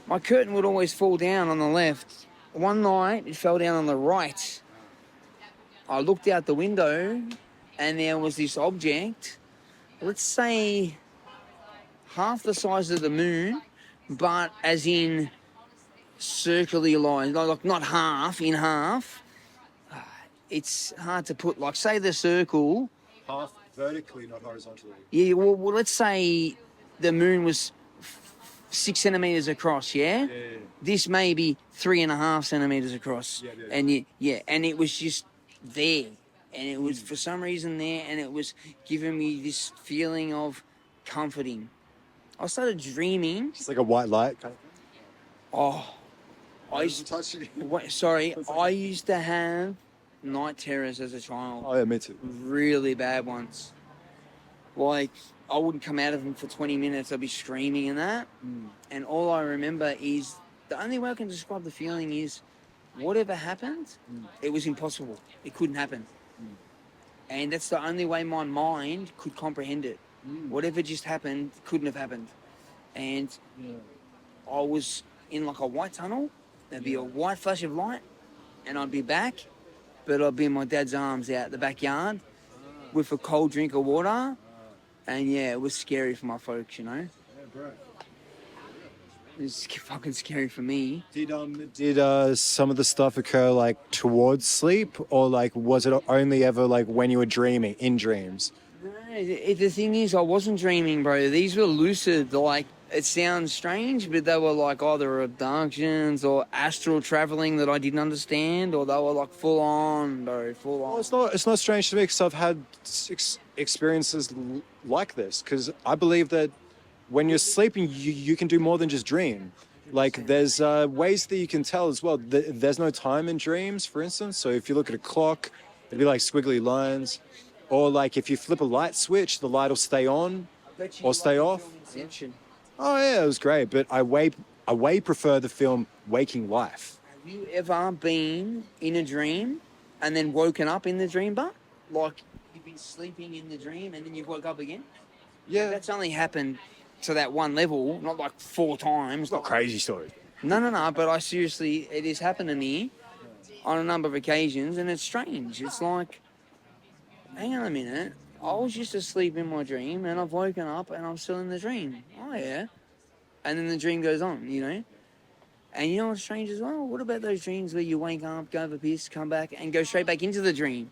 Speaker 2: My curtain would always fall down on the left. One night, it fell down on the right. I looked out the window, and there was this object, let's say half the size of the moon, but as in circularly lined, like not half, in half. It's hard to put, like, say the circle.
Speaker 1: Half vertically, not horizontally.
Speaker 2: Yeah, well, let's say the moon was 6 centimeters across, yeah? This may be 3.5 centimeters across. And and it was just there. And it was for some reason there, and it was giving me this feeling of comforting. I started dreaming.
Speaker 1: It's like a white light kind of thing.
Speaker 2: Oh, I used to have night terrors as a child.
Speaker 1: Oh yeah, me too.
Speaker 2: Really bad ones. Like, I wouldn't come out of them for 20 minutes. I'd be screaming and that. And all I remember is, the only way I can describe the feeling is, whatever happened, it was impossible. It couldn't happen. And that's the only way my mind could comprehend it. Whatever just happened couldn't have happened. And I was in like a white tunnel. There'd be a white flash of light, and I'd be back, but I'd be in my dad's arms out the backyard with a cold drink of water. And yeah, it was scary for my folks, you know.
Speaker 1: Yeah, bro.
Speaker 2: It was fucking scary for me.
Speaker 1: Did some of the stuff occur like towards sleep, or like was it only ever like when you were dreaming, in dreams?
Speaker 2: No, the thing is, I wasn't dreaming, bro. These were lucid. Like, it sounds strange, but they were like either abductions or astral traveling that I didn't understand, or they were like full on, bro, full on.
Speaker 1: Well, it's not strange to me because I've had experiences like this. Because I believe that when you're sleeping, you can do more than just dream. Like, there's ways that you can tell as well. There's no time in dreams, for instance. So if you look at a clock, it'd be like squiggly lines. Or like if you flip a light switch, the light will stay on or stay off. Oh yeah, it was great. But I way prefer the film Waking Life.
Speaker 2: Have you ever been in a dream and then woken up in the dream, but like you've been sleeping in the dream and then you woke up again?
Speaker 1: Yeah.
Speaker 2: That's only happened to that one level, not like 4 times.
Speaker 1: It's not crazy story.
Speaker 2: No, but it has happened to me on a number of occasions, and it's strange. It's like, hang on a minute, I was just asleep in my dream, and I've woken up, and I'm still in the dream. Oh, yeah. And then the dream goes on, you know? And you know what's strange as well? What about those dreams where you wake up, go have a piss, come back, and go straight back into the dream?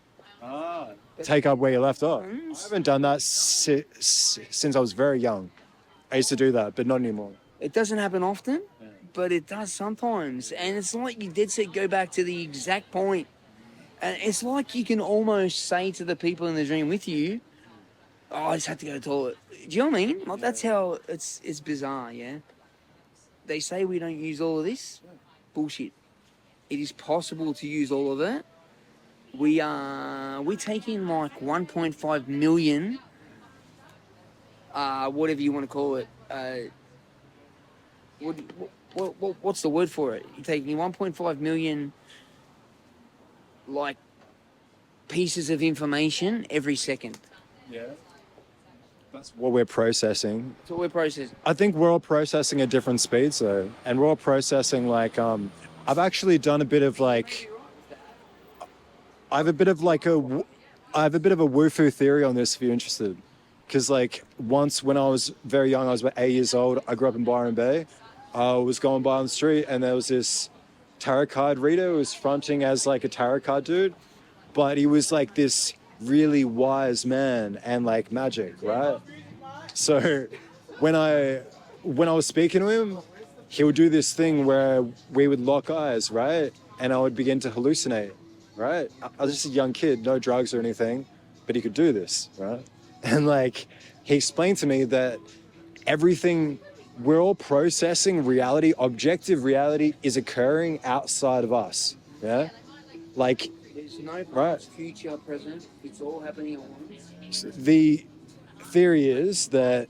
Speaker 1: Take up where you left off. I haven't done that since I was very young. I used to do that, but not anymore.
Speaker 2: It doesn't happen often, but it does sometimes. And it's like you did say, go back to the exact point. And it's like you can almost say to the people in the dream with you, oh, I just had to go to the toilet. Do you know what I mean? Like, that's how it's bizarre, yeah? They say we don't use all of this. Bullshit. It is possible to use all of it. We take in like 1.5 million, whatever you want to call it. What's the word for it? You're taking 1.5 million, like, pieces of information every second.
Speaker 1: Yeah. That's what we're processing.
Speaker 2: That's what we're processing.
Speaker 1: I think we're all processing at different speeds, though. And we're all processing, like, I've actually done a bit of, like, I have a bit of a woofu theory on this if you're interested. Because, like, once when I was very young, I was about 8 years old, I grew up in Byron Bay. I was going by on the street and there was this tarot card reader who was fronting as, like, a tarot card dude. But he was, like, this really wise man and, like, magic, right? So when I was speaking to him, he would do this thing where we would lock eyes, right? And I would begin to hallucinate, right? I was just a young kid, no drugs or anything, but he could do this, right? And, like, he explained to me that everything, we're all processing reality, objective reality is occurring outside of us, yeah? Like,
Speaker 2: There's no past,
Speaker 1: right.
Speaker 2: future, present. It's all happening at once.
Speaker 1: The theory is that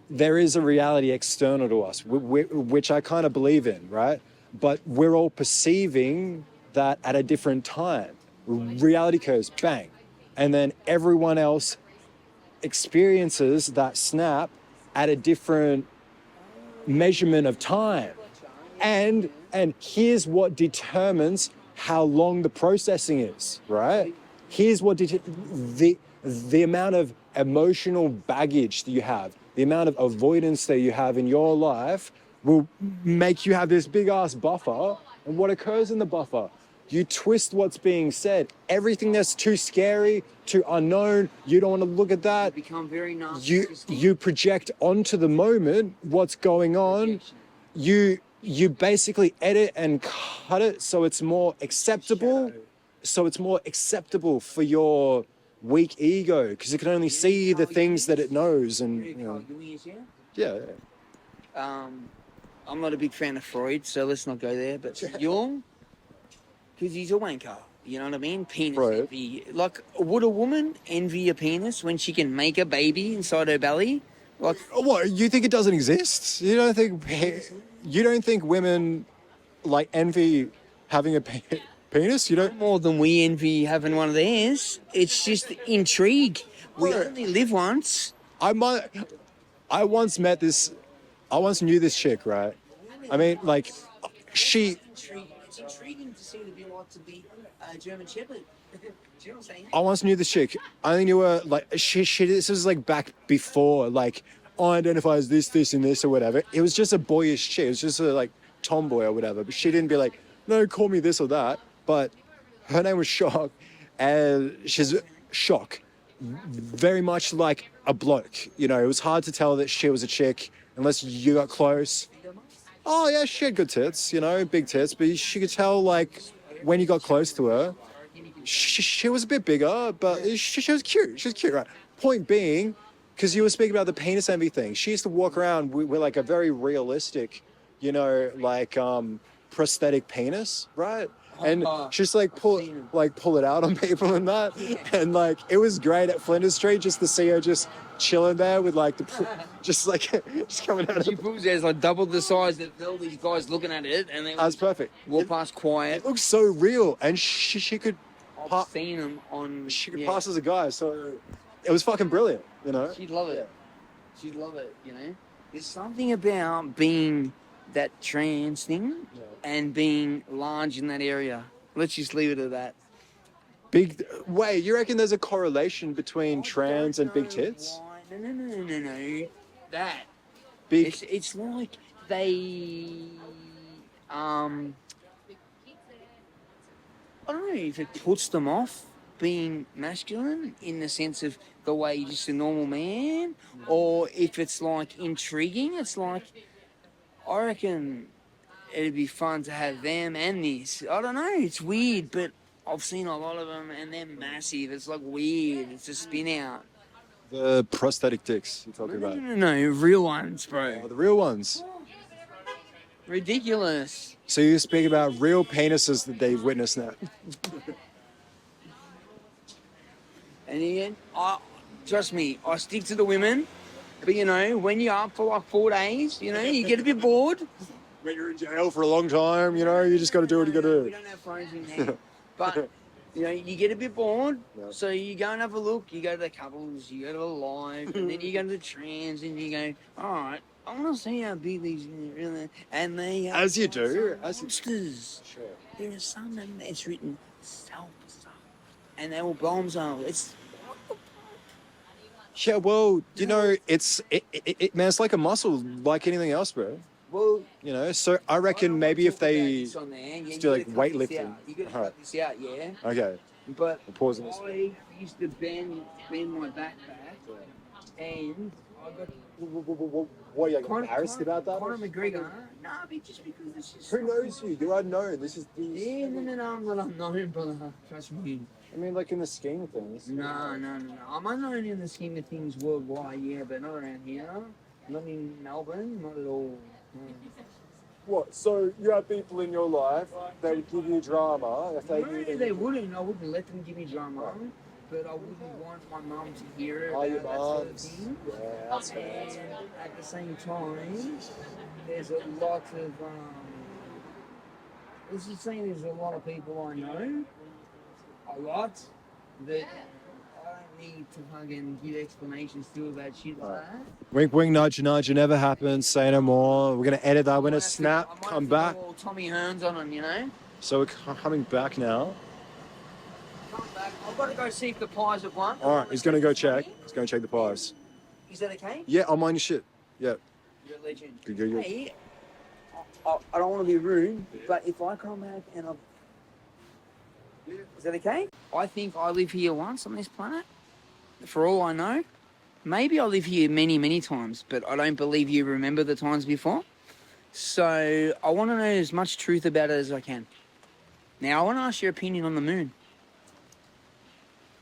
Speaker 1: there is a reality external to us, which I kind of believe in, right? But we're all perceiving that at a different time. Reality goes bang. And then everyone else experiences that snap at a different measurement of time. And here's what determines how long the processing is, right? Here's what the amount of emotional baggage that you have, the amount of avoidance that you have in your life will make you have this big ass buffer. And what occurs in the buffer? You twist what's being said. Everything that's too scary, too unknown, you don't want to look at that.
Speaker 2: You become very narcissistic.
Speaker 1: You project onto the moment what's going on. You basically edit and cut it so it's more acceptable. So it's more acceptable for your weak ego because it can only see the things that it knows. And you know, yeah.
Speaker 2: I'm not a big fan of Freud, so let's not go there. But Jung, because he's a wanker. You know what I mean? Penis
Speaker 1: Right.
Speaker 2: envy. Like, would a woman envy a penis when she can make a baby inside her belly? Like,
Speaker 1: What, you think it doesn't exist? You don't think women like envy having a penis? You don't?
Speaker 2: more than we envy having one of theirs. It's just intrigue. We
Speaker 1: Right.
Speaker 2: only live once.
Speaker 1: I once knew this chick, right? I mean, like,
Speaker 2: It's intriguing to see what it'd be like to be a German Shepherd. Do you know what I'm saying?
Speaker 1: I once knew this chick. I only knew her, like, this was, like, back before, like, I identify as this, and this, or whatever. It was just a boyish chick. It was just a, like, tomboy or whatever. But she didn't be like, no, call me this or that. But her name was Shock, and she's Shock. Very much like a bloke. You know, it was hard to tell that she was a chick unless you got close. Oh, yeah, she had good tits, you know, big tits. But she could tell, like, when you got close to her, she was a bit bigger, but she was cute. She was cute, right? Point being, because you were speaking about the penis envy thing, she used to walk around with like a very realistic, you know, like prosthetic penis, right? And she's like pull it out on people and that, and like it was great at Flinders Street just to see her just chilling there with like just coming out.
Speaker 2: She pulls there's like double the size that all these guys looking at it, and they
Speaker 1: That's perfect.
Speaker 2: walk past quiet.
Speaker 1: It looks so real, and she could
Speaker 2: I've seen them on.
Speaker 1: pass as a guy, so it was fucking brilliant, you know.
Speaker 2: She'd love it. She'd love it, you know. There's something about being that trans thing and being large in that area. Let's just leave it at that.
Speaker 1: Wait, you reckon there's a correlation between trans and big tits?
Speaker 2: Why. No. That.
Speaker 1: Big.
Speaker 2: It's like they. I don't know if it puts them off being masculine in the sense of the way you're just a normal man, or if it's like intriguing. It's like, I reckon it'd be fun to have them and this. I don't know. It's weird, but I've seen a lot of them and they're massive. It's like weird. It's a spin out.
Speaker 1: The prosthetic dicks you're talking
Speaker 2: No,
Speaker 1: about.
Speaker 2: no, real ones, bro.
Speaker 1: Oh, the real ones.
Speaker 2: Ridiculous.
Speaker 1: So you speak about real penises that they've witnessed now.
Speaker 2: And again, trust me, I stick to the women. But you know, when you're up for like 4 days, you know, you get a bit bored.
Speaker 1: When you're in jail for a long time, you know, you just got to do what you got to
Speaker 2: We
Speaker 1: do.
Speaker 2: don't have phones in there. But, you know, you get a bit bored.
Speaker 1: Yeah.
Speaker 2: So you go and have a look. You go to the couples, you go to the live, and then you go to the trans, and you go, all right, I want to see how big these really. And they are
Speaker 1: As you do. As you...
Speaker 2: monsters.
Speaker 1: Sure.
Speaker 2: There is some of them that's written self, and they all blow themselves. It's
Speaker 1: Yeah, well, you know, man, it's like a muscle, like anything else, bro.
Speaker 2: well.
Speaker 1: You know, so I reckon maybe if they
Speaker 2: do
Speaker 1: like weightlifting.
Speaker 2: you gotta
Speaker 1: Alright.
Speaker 2: cut this out, yeah.
Speaker 1: Okay,
Speaker 2: But
Speaker 1: I'm pausing this.
Speaker 2: I used to bend my backpack, and I got
Speaker 1: What are you
Speaker 2: Conor-
Speaker 1: embarrassed about that?
Speaker 2: Conor McGregor. Nah, but just because it's just.
Speaker 1: Who knows you? You're unknown. This is.
Speaker 2: Yeah, no, I'm not unknown, brother. Trust me.
Speaker 1: I mean, like in the scheme of things.
Speaker 2: No. I'm unknown in the scheme of things worldwide, yeah, but not around here. Not in Melbourne, not at all.
Speaker 1: What? So you have people in your life that would give you drama if they
Speaker 2: No,
Speaker 1: knew
Speaker 2: they wouldn't. I wouldn't let them give me drama, but I wouldn't want my mum to hear
Speaker 1: Oh,
Speaker 2: about
Speaker 1: your
Speaker 2: that sort of
Speaker 1: mums.
Speaker 2: thing.
Speaker 1: Yeah, that's fair.
Speaker 2: And at the same time, there's a lot of let's just say there's a lot of people I know, a lot, that I don't need to fucking give explanations to about shit like that.
Speaker 1: Wink, wink, nudge, nudge. It never happened. Say no more. We're gonna edit that when
Speaker 2: I
Speaker 1: it
Speaker 2: might
Speaker 1: snap.
Speaker 2: have
Speaker 1: Come
Speaker 2: to
Speaker 1: back.
Speaker 2: go all Tommy Hearns on them, you know.
Speaker 1: So we're coming back now.
Speaker 2: Come back. I've got to go see if the pies have won.
Speaker 1: All right, he's gonna go check. He's gonna check the pies.
Speaker 2: Is that okay?
Speaker 1: Yeah, I'll mind your shit. Yeah.
Speaker 2: You're a legend.
Speaker 1: Good.
Speaker 2: Hey, I don't want to be rude, but if I come back and I've... Is that okay? I think I live here once on this planet, for all I know. Maybe I live here many, many times, but I don't believe you remember the times before. So I want to know as much truth about it as I can. Now, I want to ask your opinion on the moon.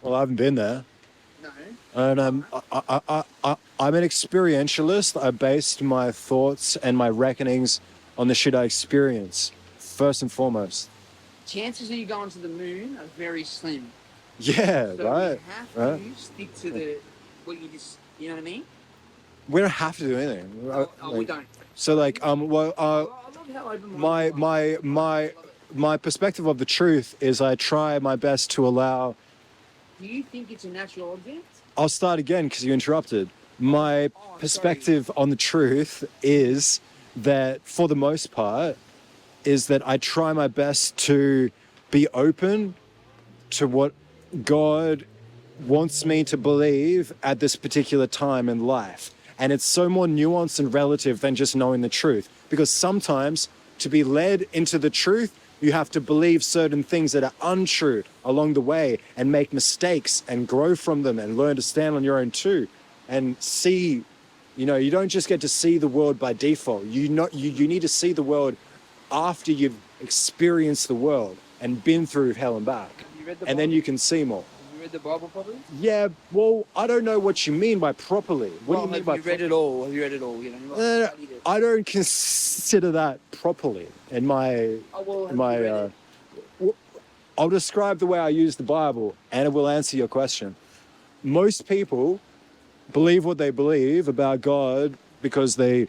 Speaker 1: Well, I haven't been there.
Speaker 2: No.
Speaker 1: And I'm an experientialist. I based my thoughts and my reckonings on the shit I experience, first and foremost.
Speaker 2: Chances of you going to the moon are very slim.
Speaker 1: Yeah,
Speaker 2: So
Speaker 1: right.
Speaker 2: you have to
Speaker 1: right.
Speaker 2: stick to what you just, you know what I mean?
Speaker 1: We don't have to do anything.
Speaker 2: We don't.
Speaker 1: So, like,
Speaker 2: I love how open-minded you are.
Speaker 1: my perspective of the truth is I try my best to allow.
Speaker 2: Do you think it's a natural object?
Speaker 1: I'll start again because you interrupted. My perspective on the truth is that, for the most part, is that I try my best to be open to what God wants me to believe at this particular time in life. And it's so more nuanced and relative than just knowing the truth. Because sometimes, to be led into the truth, you have to believe certain things that are untrue along the way and make mistakes and grow from them and learn to stand on your own too. And see, you know, you don't just get to see the world by default. You need to see the world after you've experienced the world and been through hell and back.
Speaker 2: Have you read the
Speaker 1: And then
Speaker 2: Bible?
Speaker 1: you can see more.
Speaker 2: Have you read the Bible properly?
Speaker 1: Yeah, well, I don't know what you mean by properly. What do you mean by
Speaker 2: have you read it all? Have you read it all? You know,
Speaker 1: Uh,
Speaker 2: studied it.
Speaker 1: I don't consider that properly in my
Speaker 2: Oh, well, have
Speaker 1: my.
Speaker 2: you read it?
Speaker 1: I'll describe the way I use the Bible, and it will answer your question. Most people believe what they believe about God because they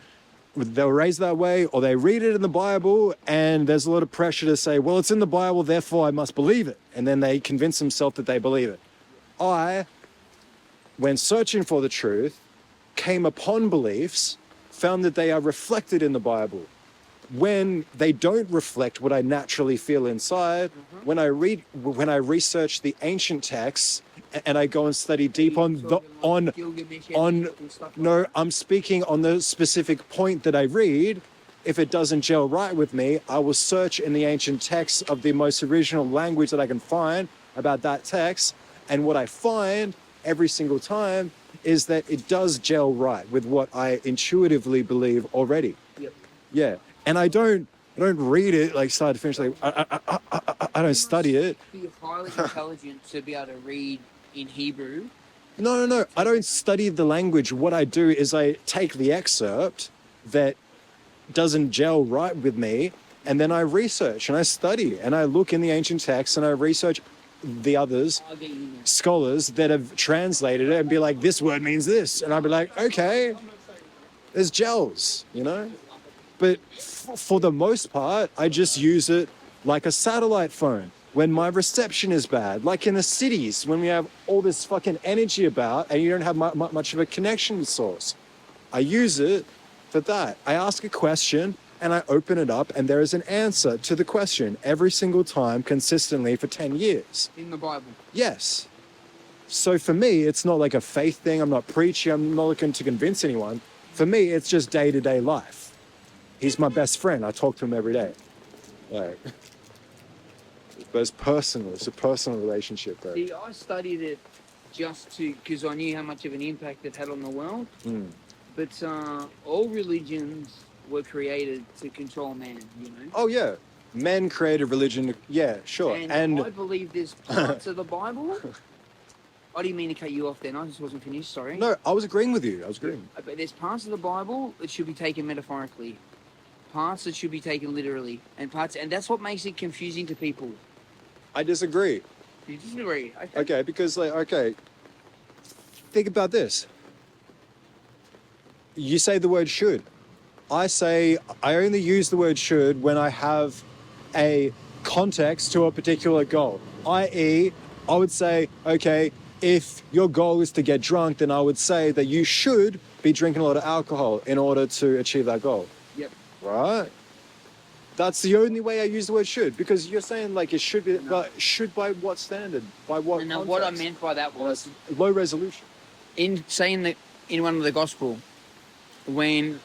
Speaker 1: were raised that way, or they read it in the Bible, and there's a lot of pressure to say, well, it's in the Bible, therefore I must believe it. And then they convince themselves that they believe it. I, when searching for the truth, came upon beliefs, found that they are reflected in the Bible. When they don't reflect what I naturally feel inside, when I research the ancient texts and I go and study deep no, I'm speaking on the specific point that I read. If it doesn't gel right with me, I will search in the ancient texts of the most original language that I can find about that text, And what I find every single time is that it does gel right with what I intuitively believe already.
Speaker 2: Yep.
Speaker 1: Yeah. And I don't read it like start to finish. Like I don't study it.
Speaker 2: Be highly intelligent to be able to read in Hebrew.
Speaker 1: No. I don't study the language. What I do is I take the excerpt that doesn't gel right with me, and then I research and I study and I look in the ancient texts and I research the others,
Speaker 2: I'll get you now.
Speaker 1: scholars that have translated it and be like, this word means this. And I'll be like, okay, there's gels, you know? But for the most part, I just use it like a satellite phone when my reception is bad, like in the cities when we have all this fucking energy about and you don't have much of a connection source. I use it for that. I ask a question and I open it up and there is an answer to the question every single time consistently for 10 years.
Speaker 2: In the Bible.
Speaker 1: Yes. So for me, it's not like a faith thing. I'm not preaching. I'm not looking to convince anyone. For me, it's just day-to-day life. He's my best friend. I talk to him every day. Like, but it's personal. It's a personal relationship, bro.
Speaker 2: See, I studied it just because I knew how much of an impact it had on the world. But all religions were created to control man, you know?
Speaker 1: Oh, yeah. Men created religion. Yeah, sure.
Speaker 2: And I believe there's parts of the Bible. I didn't mean to cut you off then. I just wasn't finished, sorry.
Speaker 1: No, I was agreeing with you. I was agreeing.
Speaker 2: But there's parts of the Bible that should be taken metaphorically. Parts that should be taken literally. And that's what makes it confusing to people.
Speaker 1: I disagree.
Speaker 2: You disagree?
Speaker 1: Okay, because think about this. You say the word should. I say I only use the word should when I have a context to a particular goal. I.e., I would say, okay, if your goal is to get drunk, then I would say that you should be drinking a lot of alcohol in order to achieve that goal.
Speaker 2: Yep.
Speaker 1: Right? That's the only way I use the word should, because you're saying like it should be, but should by what standard? By what
Speaker 2: And
Speaker 1: context?
Speaker 2: what I meant by that was
Speaker 1: Low resolution.
Speaker 2: in one of the gospel, when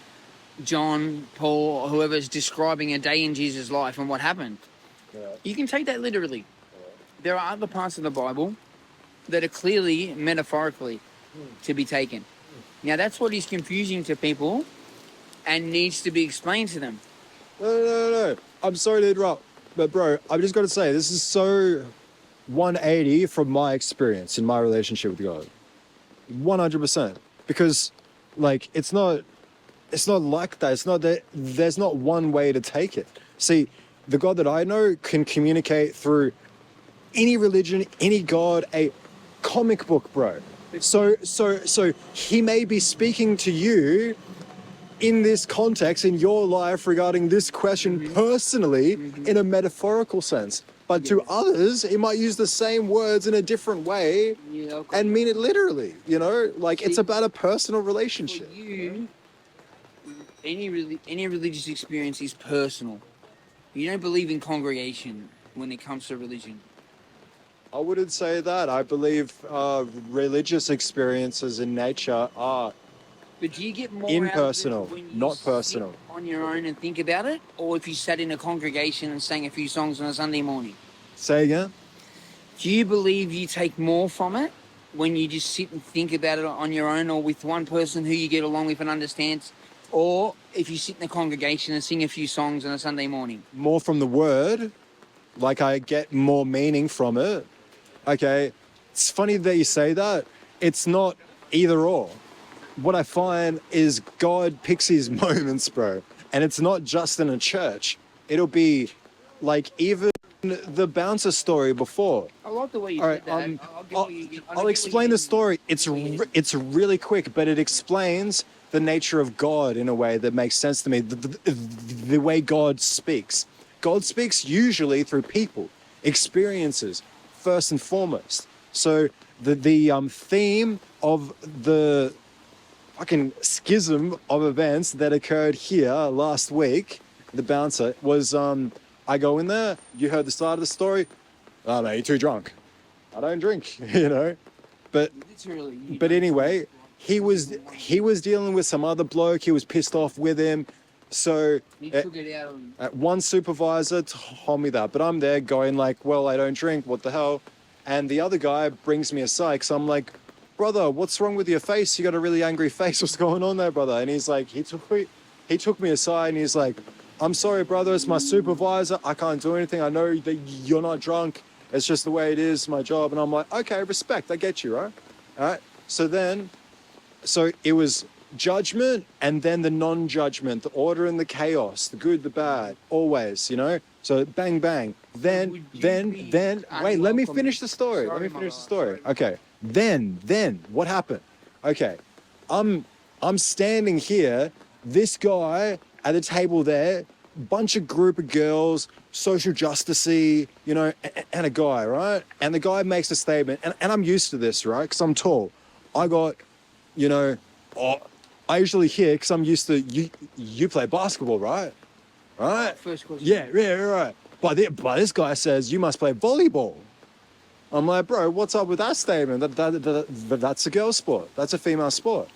Speaker 2: John, Paul, or whoever's describing a day in Jesus' life and what happened, you can take that literally. There are other parts of the Bible that are clearly metaphorically to be taken. Now that's what is confusing to people and needs to be explained to them.
Speaker 1: No. I'm sorry to interrupt, but bro, I've just got to say, this is so 180 from my experience in my relationship with God. 100%. Because, like, it's not like that. It's not that there's not one way to take it. See, the God that I know can communicate through any religion, any God, a comic book, bro. So he may be speaking to you in this context, in your life regarding this question personally, in a metaphorical sense. But to others, he might use the same words in a different way and mean it literally, you know? Like, it's about a personal relationship.
Speaker 2: For you, any religious experience is personal. You don't believe in congregation when it comes to religion.
Speaker 1: I wouldn't say that. I believe religious experiences in nature are
Speaker 2: But do you get more
Speaker 1: impersonal,
Speaker 2: out of it when you
Speaker 1: not
Speaker 2: sit
Speaker 1: personal.
Speaker 2: on your own and think about it, or if you sat in a congregation and sang a few songs on a Sunday morning?
Speaker 1: Say again?
Speaker 2: Do you believe you take more from it when you just sit and think about it on your own, or with one person who you get along with and understands, or if you sit in a congregation and sing a few songs on a Sunday morning?
Speaker 1: More from the word, like I get more meaning from it. Okay, it's funny that you say that. It's not either or. What I find is God picks his moments, bro. And it's not just in a church. It'll be like even the bouncer story before.
Speaker 2: I like the way you
Speaker 1: All
Speaker 2: said
Speaker 1: right,
Speaker 2: that.
Speaker 1: I'll explain the story. It's really quick, but it explains the nature of God in a way that makes sense to me. The way God speaks. God speaks usually through people, experiences, first and foremost. So the theme of the fucking schism of events that occurred here last week, the bouncer, was I go in there, you heard the start of the story, oh no, you're too drunk. I don't drink, you know. But anyway, he was dealing with some other bloke, he was pissed off with him. So
Speaker 2: He took it out on...
Speaker 1: one supervisor told me that, but I'm there going like, well, I don't drink, what the hell? And the other guy brings me aside because I'm like, brother, what's wrong with your face? You got a really angry face. What's going on there, brother? And he's like, he took me aside and he's like, I'm sorry, brother. It's my supervisor. I can't do anything. I know that you're not drunk. It's just the way it is, my job. And I'm like, okay, respect. I get you, right? All right. So it was judgment and then the non-judgment, the order and the chaos, the good, the bad, always, you know? So bang, bang. Then, wait, let me finish the story. Okay. Then, what happened? Okay. I'm standing here, this guy at the table there, group of girls, social justicey, you know, and a guy, right? And the guy makes a statement, and I'm used to this, right? Because I'm tall. I got, you know, I usually hear, because I'm used to, you play basketball, right? Right?
Speaker 2: First question.
Speaker 1: Yeah, right. But this guy says, you must play volleyball. I'm like, bro, what's up with that statement? That's a girl sport. That's a female sport.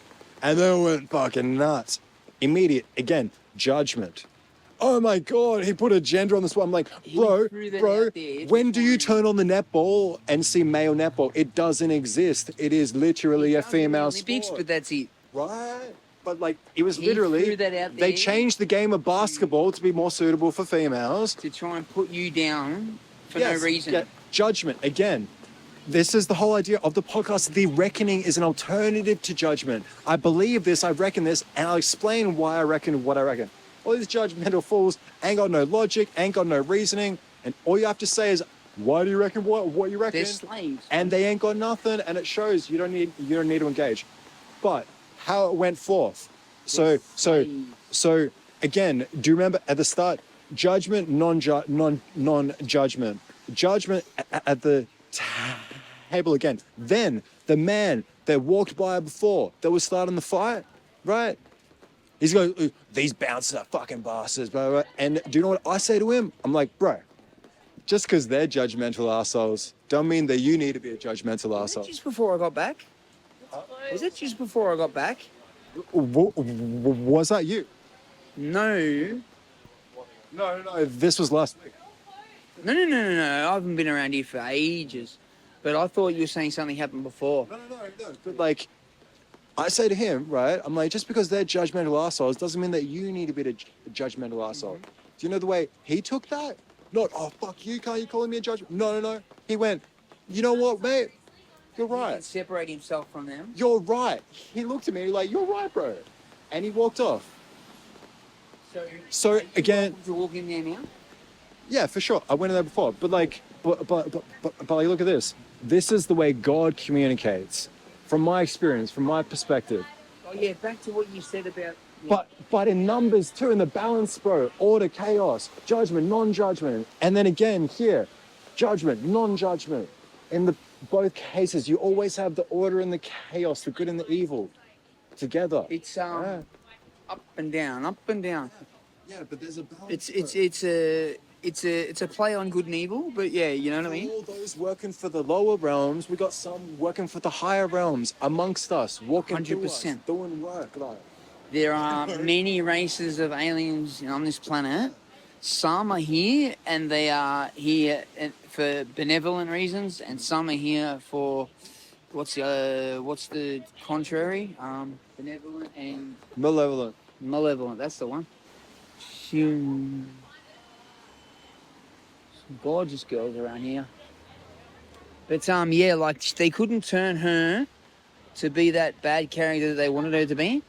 Speaker 1: And they went fucking nuts. Immediate, again, judgment. Oh my God, he put a gender on the spot. I'm like, bro, when do you turn on the netball and see male netball? It doesn't exist. It is literally a female
Speaker 2: Olympics,
Speaker 1: sport.
Speaker 2: but that's it.
Speaker 1: Right? But like, it was
Speaker 2: He
Speaker 1: literally,
Speaker 2: threw that out
Speaker 1: they
Speaker 2: there
Speaker 1: changed the game of basketball to be more suitable for females.
Speaker 2: to try and put you down for no reason.
Speaker 1: Yeah, judgment, again. This is the whole idea of the podcast. The Rekoning is an alternative to judgment. I believe this, I reckon this, and I'll explain why I reckon what I reckon. All these judgmental fools ain't got no logic, ain't got no reasoning, and all you have to say is, why do you reckon what you reckon?
Speaker 2: They're slaves.
Speaker 1: And they ain't got nothing, and it shows you don't need to engage. But how it went forth. So again, do you remember at the start, judgment, non-judgment. Judgment at the table again. Then the man that walked by before, that was starting the fight, right? He's going, these bouncers are fucking bastards, blah, blah, blah. And do you know what I say to him? I'm like, bro, just because they're judgmental assholes, don't mean that you need to be a judgmental asshole.
Speaker 2: Just before I got back? Was it just before I got back?
Speaker 1: Was that you?
Speaker 2: No.
Speaker 1: No, this was last week.
Speaker 2: No. I haven't been around here for ages. But I thought you were saying something happened before.
Speaker 1: No. But like, I say to him, right? I'm like, just because they're judgmental assholes doesn't mean that you need to be a judgmental asshole. Do you know the way he took that? Not, oh, fuck you, can't you calling me a judgment? No. He went, you know what, mate? You're
Speaker 2: He
Speaker 1: right.
Speaker 2: can separate himself from them.
Speaker 1: You're right. He looked at me like, you're right, bro. And he walked off. So again,
Speaker 2: to walk in there now?
Speaker 1: yeah, for sure. I went in there before. But like, but like, look at this. This is the way God communicates. From my experience, from my perspective.
Speaker 2: Oh yeah, back to what you said about... Yeah.
Speaker 1: But in numbers too, in the balance, bro, order, chaos, judgment, non-judgment. And then again here, judgment, non-judgment. In both cases, you always have the order and the chaos, the good and the evil together.
Speaker 2: It's up and down.
Speaker 1: Yeah, but there's a balance.
Speaker 2: It's a play on good and evil, but yeah, you know what I mean?
Speaker 1: All those working for the lower realms, we got some working for the higher realms amongst us, walking through us,
Speaker 2: 100%.
Speaker 1: doing work. Like,
Speaker 2: There are many races of aliens on this planet. Some are here, and they are here for benevolent reasons, and some are here for what's the contrary? Benevolent and
Speaker 1: malevolent.
Speaker 2: That's the one. Some gorgeous girls around here. But yeah, like they couldn't turn her to be that bad character that they wanted her to be.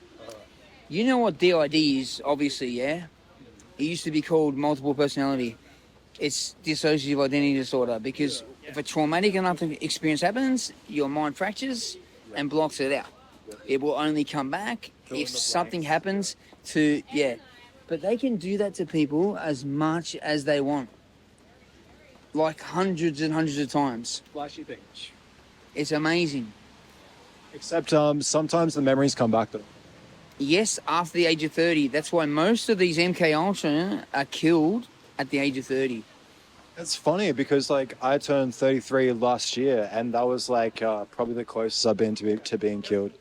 Speaker 2: You know what DID is, obviously, yeah? It used to be called multiple personality. It's dissociative identity disorder because if a traumatic enough experience happens, your mind fractures and blocks it out. It will only come back if something happens to, yeah. But they can do that to people as much as they want. Like hundreds and hundreds of times.
Speaker 1: Flashy things.
Speaker 2: It's amazing.
Speaker 1: Except sometimes the memories come back though.
Speaker 2: Yes, after the age of 30. That's why most of these MK Ultra are killed at the age of 30.
Speaker 1: It's funny because like I turned 33 last year, and that was like probably the closest I've been to being killed,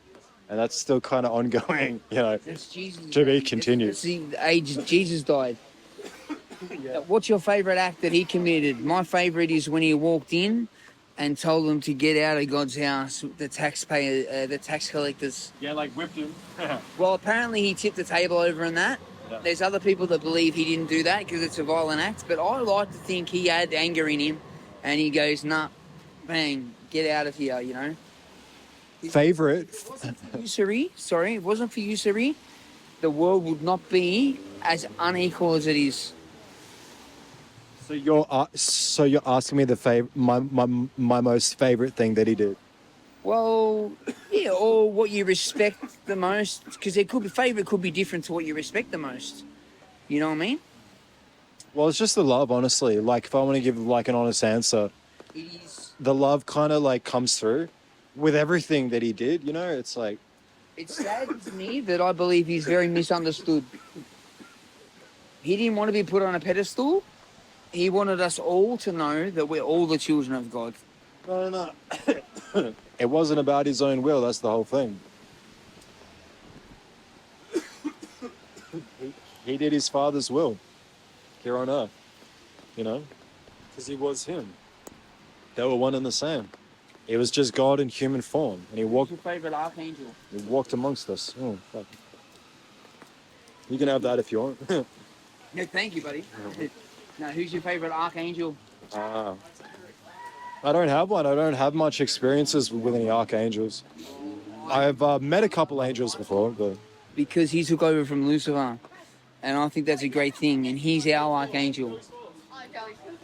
Speaker 1: and that's still kind of ongoing, you know.
Speaker 2: That's Jesus.
Speaker 1: To be continued.
Speaker 2: That's the age Jesus died. What's your favourite act that he committed? My favourite is when he walked in and told them to get out of God's house, the taxpayer, the tax collectors.
Speaker 1: Yeah, like whipped him.
Speaker 2: Well, apparently he tipped the table over in that.
Speaker 1: Yeah.
Speaker 2: There's other people that believe he didn't do that because it's a violent act, but I like to think he had anger in him, and he goes, nah, bang, get out of here, you know.
Speaker 1: Favorite.
Speaker 2: If it wasn't for usury, sorry, if it wasn't for usury, the world would not be as unequal as it is.
Speaker 1: So you're asking me my most favorite thing that he did.
Speaker 2: Well, yeah, or what you respect the most, because favorite could be different to what you respect the most. You know what I mean?
Speaker 1: Well, it's just the love, honestly. Like, if I want to give like an honest answer,
Speaker 2: It is.
Speaker 1: the love kind of like comes through with everything that he did. You know, it's like
Speaker 2: It saddens me that I believe he's very misunderstood. He didn't want to be put on a pedestal. He wanted us all to know that we're all the children of God.
Speaker 1: no. It wasn't about his own will. That's the whole thing. He did his father's will here on earth, you know, because he was him. They were one and the same. It was just God in human form, and he
Speaker 2: What's your favorite archangel?
Speaker 1: walked amongst us. Oh, fuck. You can have that if you want.
Speaker 2: No, thank you, buddy. Now, who's your favorite archangel?
Speaker 1: I don't have one. I don't have much experiences with any archangels. I've met a couple angels before, but
Speaker 2: Because he took over from Lucifer. And I think that's a great thing. And he's our archangel.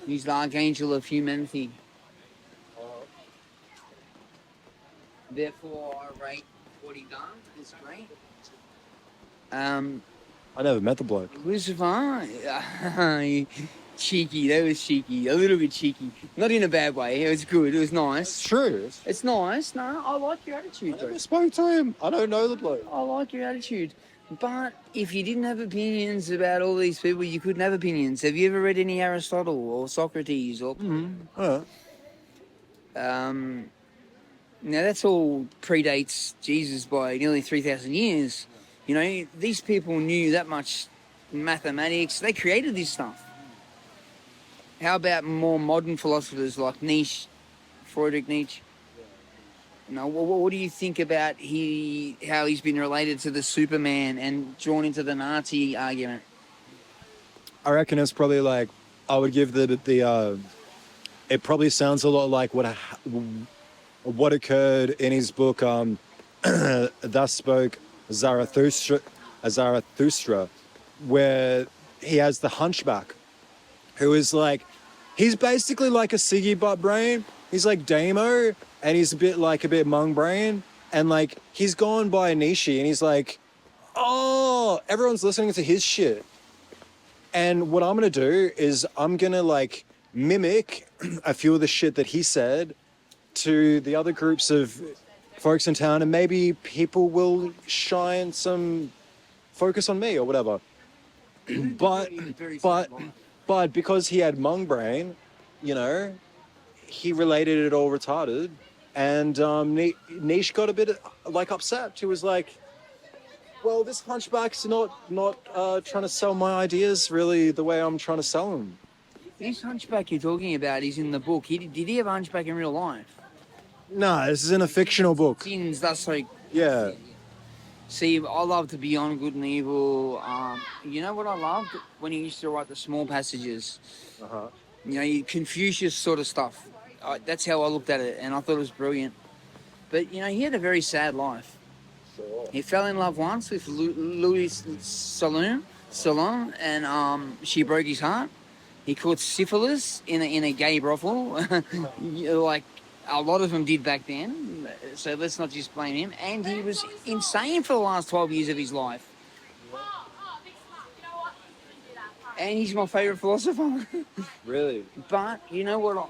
Speaker 2: He's the archangel of humanity. Therefore, I rate what he done. It's great.
Speaker 1: I never met the bloke.
Speaker 2: Lucifer, cheeky. That was cheeky. A little bit cheeky. Not in a bad way. It was good. It was nice.
Speaker 1: It's true.
Speaker 2: It's nice. No, I like your attitude,
Speaker 1: I
Speaker 2: though.
Speaker 1: never spoke to him. I don't know the bloke.
Speaker 2: I like your attitude. But if you didn't have opinions about all these people, you couldn't have opinions. Have you ever read any Aristotle or Socrates or... Now, that's all predates Jesus by nearly 3,000 years. You know, these people knew that much mathematics. They created this stuff. How about more modern philosophers like Nietzsche, Friedrich Nietzsche? You know, what do you think about how he's been related to the Superman and drawn into the Nazi argument?
Speaker 1: I reckon it's probably like, I would give it probably sounds a lot like what occurred in his book, Thus Spoke Zarathustra, where he has the hunchback, who is like, he's basically like a Siggy butt brain. He's like Damo, and he's a bit mung brain, and like he's gone by Nishi, and he's like, oh, everyone's listening to his shit. And what I'm gonna do is I'm gonna like mimic a few of the shit that he said to the other groups of folks in town, and maybe people will shine some focus on me or whatever. But because he had mung brain, you know, he related it all retarded, and Niche got a bit like upset. He was like, well, this hunchback's not trying to sell my ideas really the way I'm trying to sell them.
Speaker 2: This hunchback you're talking about is in the book. Did he have a hunchback in real life?
Speaker 1: No, this is in a fictional book.
Speaker 2: Sins, that's like...
Speaker 1: Yeah.
Speaker 2: See, I loved Beyond Good and Evil. You know what I loved? When he used to write the small passages.
Speaker 1: Uh-huh.
Speaker 2: You know, Confucius sort of stuff. That's how I looked at it, and I thought it was brilliant. But, you know, he had a very sad life.
Speaker 1: Sure.
Speaker 2: He fell in love once with Louis Salon, and she broke his heart. He caught syphilis in a gay brothel, like a lot of them did back then, so let's not just blame him. And he was insane for the last 12 years of his life. And he's my favourite philosopher.
Speaker 1: Really?
Speaker 2: But you know what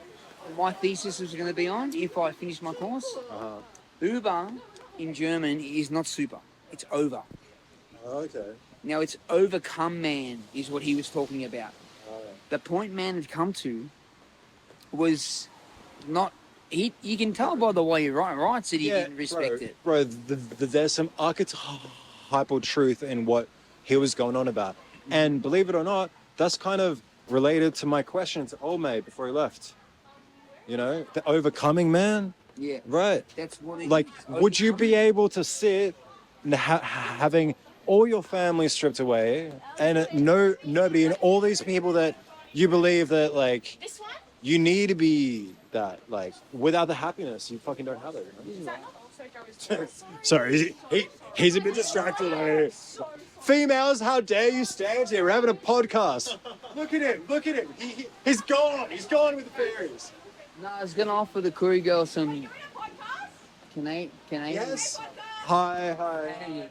Speaker 2: my thesis was going to be on if I finished my course? Uber in German is not super, it's over.
Speaker 1: Okay.
Speaker 2: Now it's overcome man is what he was talking about. The point man had come to was not... You can tell by the way he writes that he didn't respect it.
Speaker 1: Bro, there's some archetypal truth in what he was going on about. And believe it or not, that's kind of related to my question to old mate before he left. You know, the overcoming man.
Speaker 2: Yeah.
Speaker 1: Right.
Speaker 2: That's what it
Speaker 1: Like,
Speaker 2: is.
Speaker 1: would you be able to sit and having all your family stripped away and nobody and all these people that you believe that like you need to be that like without the happiness you fucking don't have it. You know? Sorry, he's a bit distracted. Like, females, how dare you stand here? We're having a podcast. Look at him. He's gone. He's gone with the fairies.
Speaker 2: No, I was gonna offer the Curry girl some. Can I?
Speaker 1: Yes. Hi.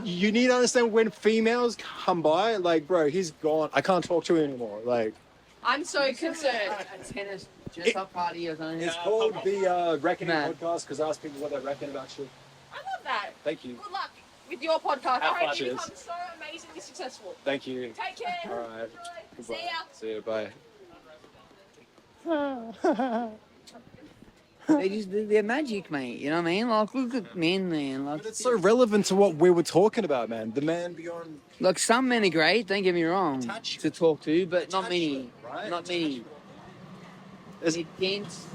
Speaker 1: You need to understand when females come by, like, bro, he's gone. I can't talk to him anymore. Like,
Speaker 5: I'm so concerned.
Speaker 2: A tennis dress-up party or something.
Speaker 1: it's called the Rekoning
Speaker 2: Man.
Speaker 1: podcast because I ask people what they reckon about shit.
Speaker 5: I love that.
Speaker 1: Thank you.
Speaker 5: Good luck with your podcast.
Speaker 1: Have
Speaker 5: I
Speaker 1: fun.
Speaker 5: hope you
Speaker 1: Cheers.
Speaker 5: become so amazingly successful.
Speaker 1: Thank you.
Speaker 5: Take care.
Speaker 1: All right.
Speaker 5: See ya.
Speaker 1: See you. Bye.
Speaker 2: They're magic, mate. You know what I mean? Like, look at men, man. Like,
Speaker 1: But it's so relevant to what we were talking about, man. The man beyond.
Speaker 2: Like, some men are great. Don't get me wrong, to talk to, but not many.
Speaker 1: Right?
Speaker 2: Not many.
Speaker 1: It's-
Speaker 2: They're dense.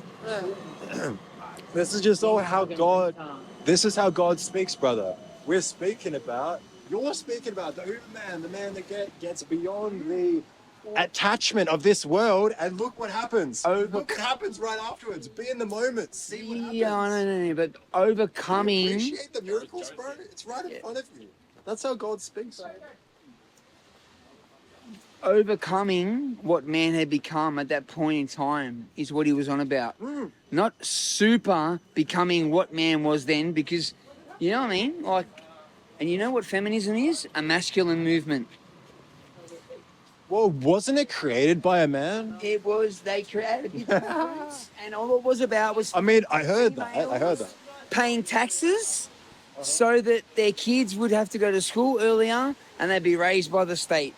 Speaker 1: This is just all how God. This is how God speaks, brother. You're speaking about the Uberman, the man that gets beyond the attachment of this world, and look what happens. Look what happens right afterwards. Be in the moment. See what happens.
Speaker 2: Yeah, I know, but overcoming.
Speaker 1: Appreciate the miracles, bro. It's right in front of you. That's how God speaks.
Speaker 2: Overcoming what man had become at that point in time is what he was on about. Not super becoming what man was then, because, you know what I mean? Like, and you know what feminism is? A masculine movement.
Speaker 1: Well, wasn't it created by a man?
Speaker 2: It was, they created it, and all it was about was
Speaker 1: I mean, I heard that.
Speaker 2: paying taxes so that their kids would have to go to school earlier and they'd be raised by the state.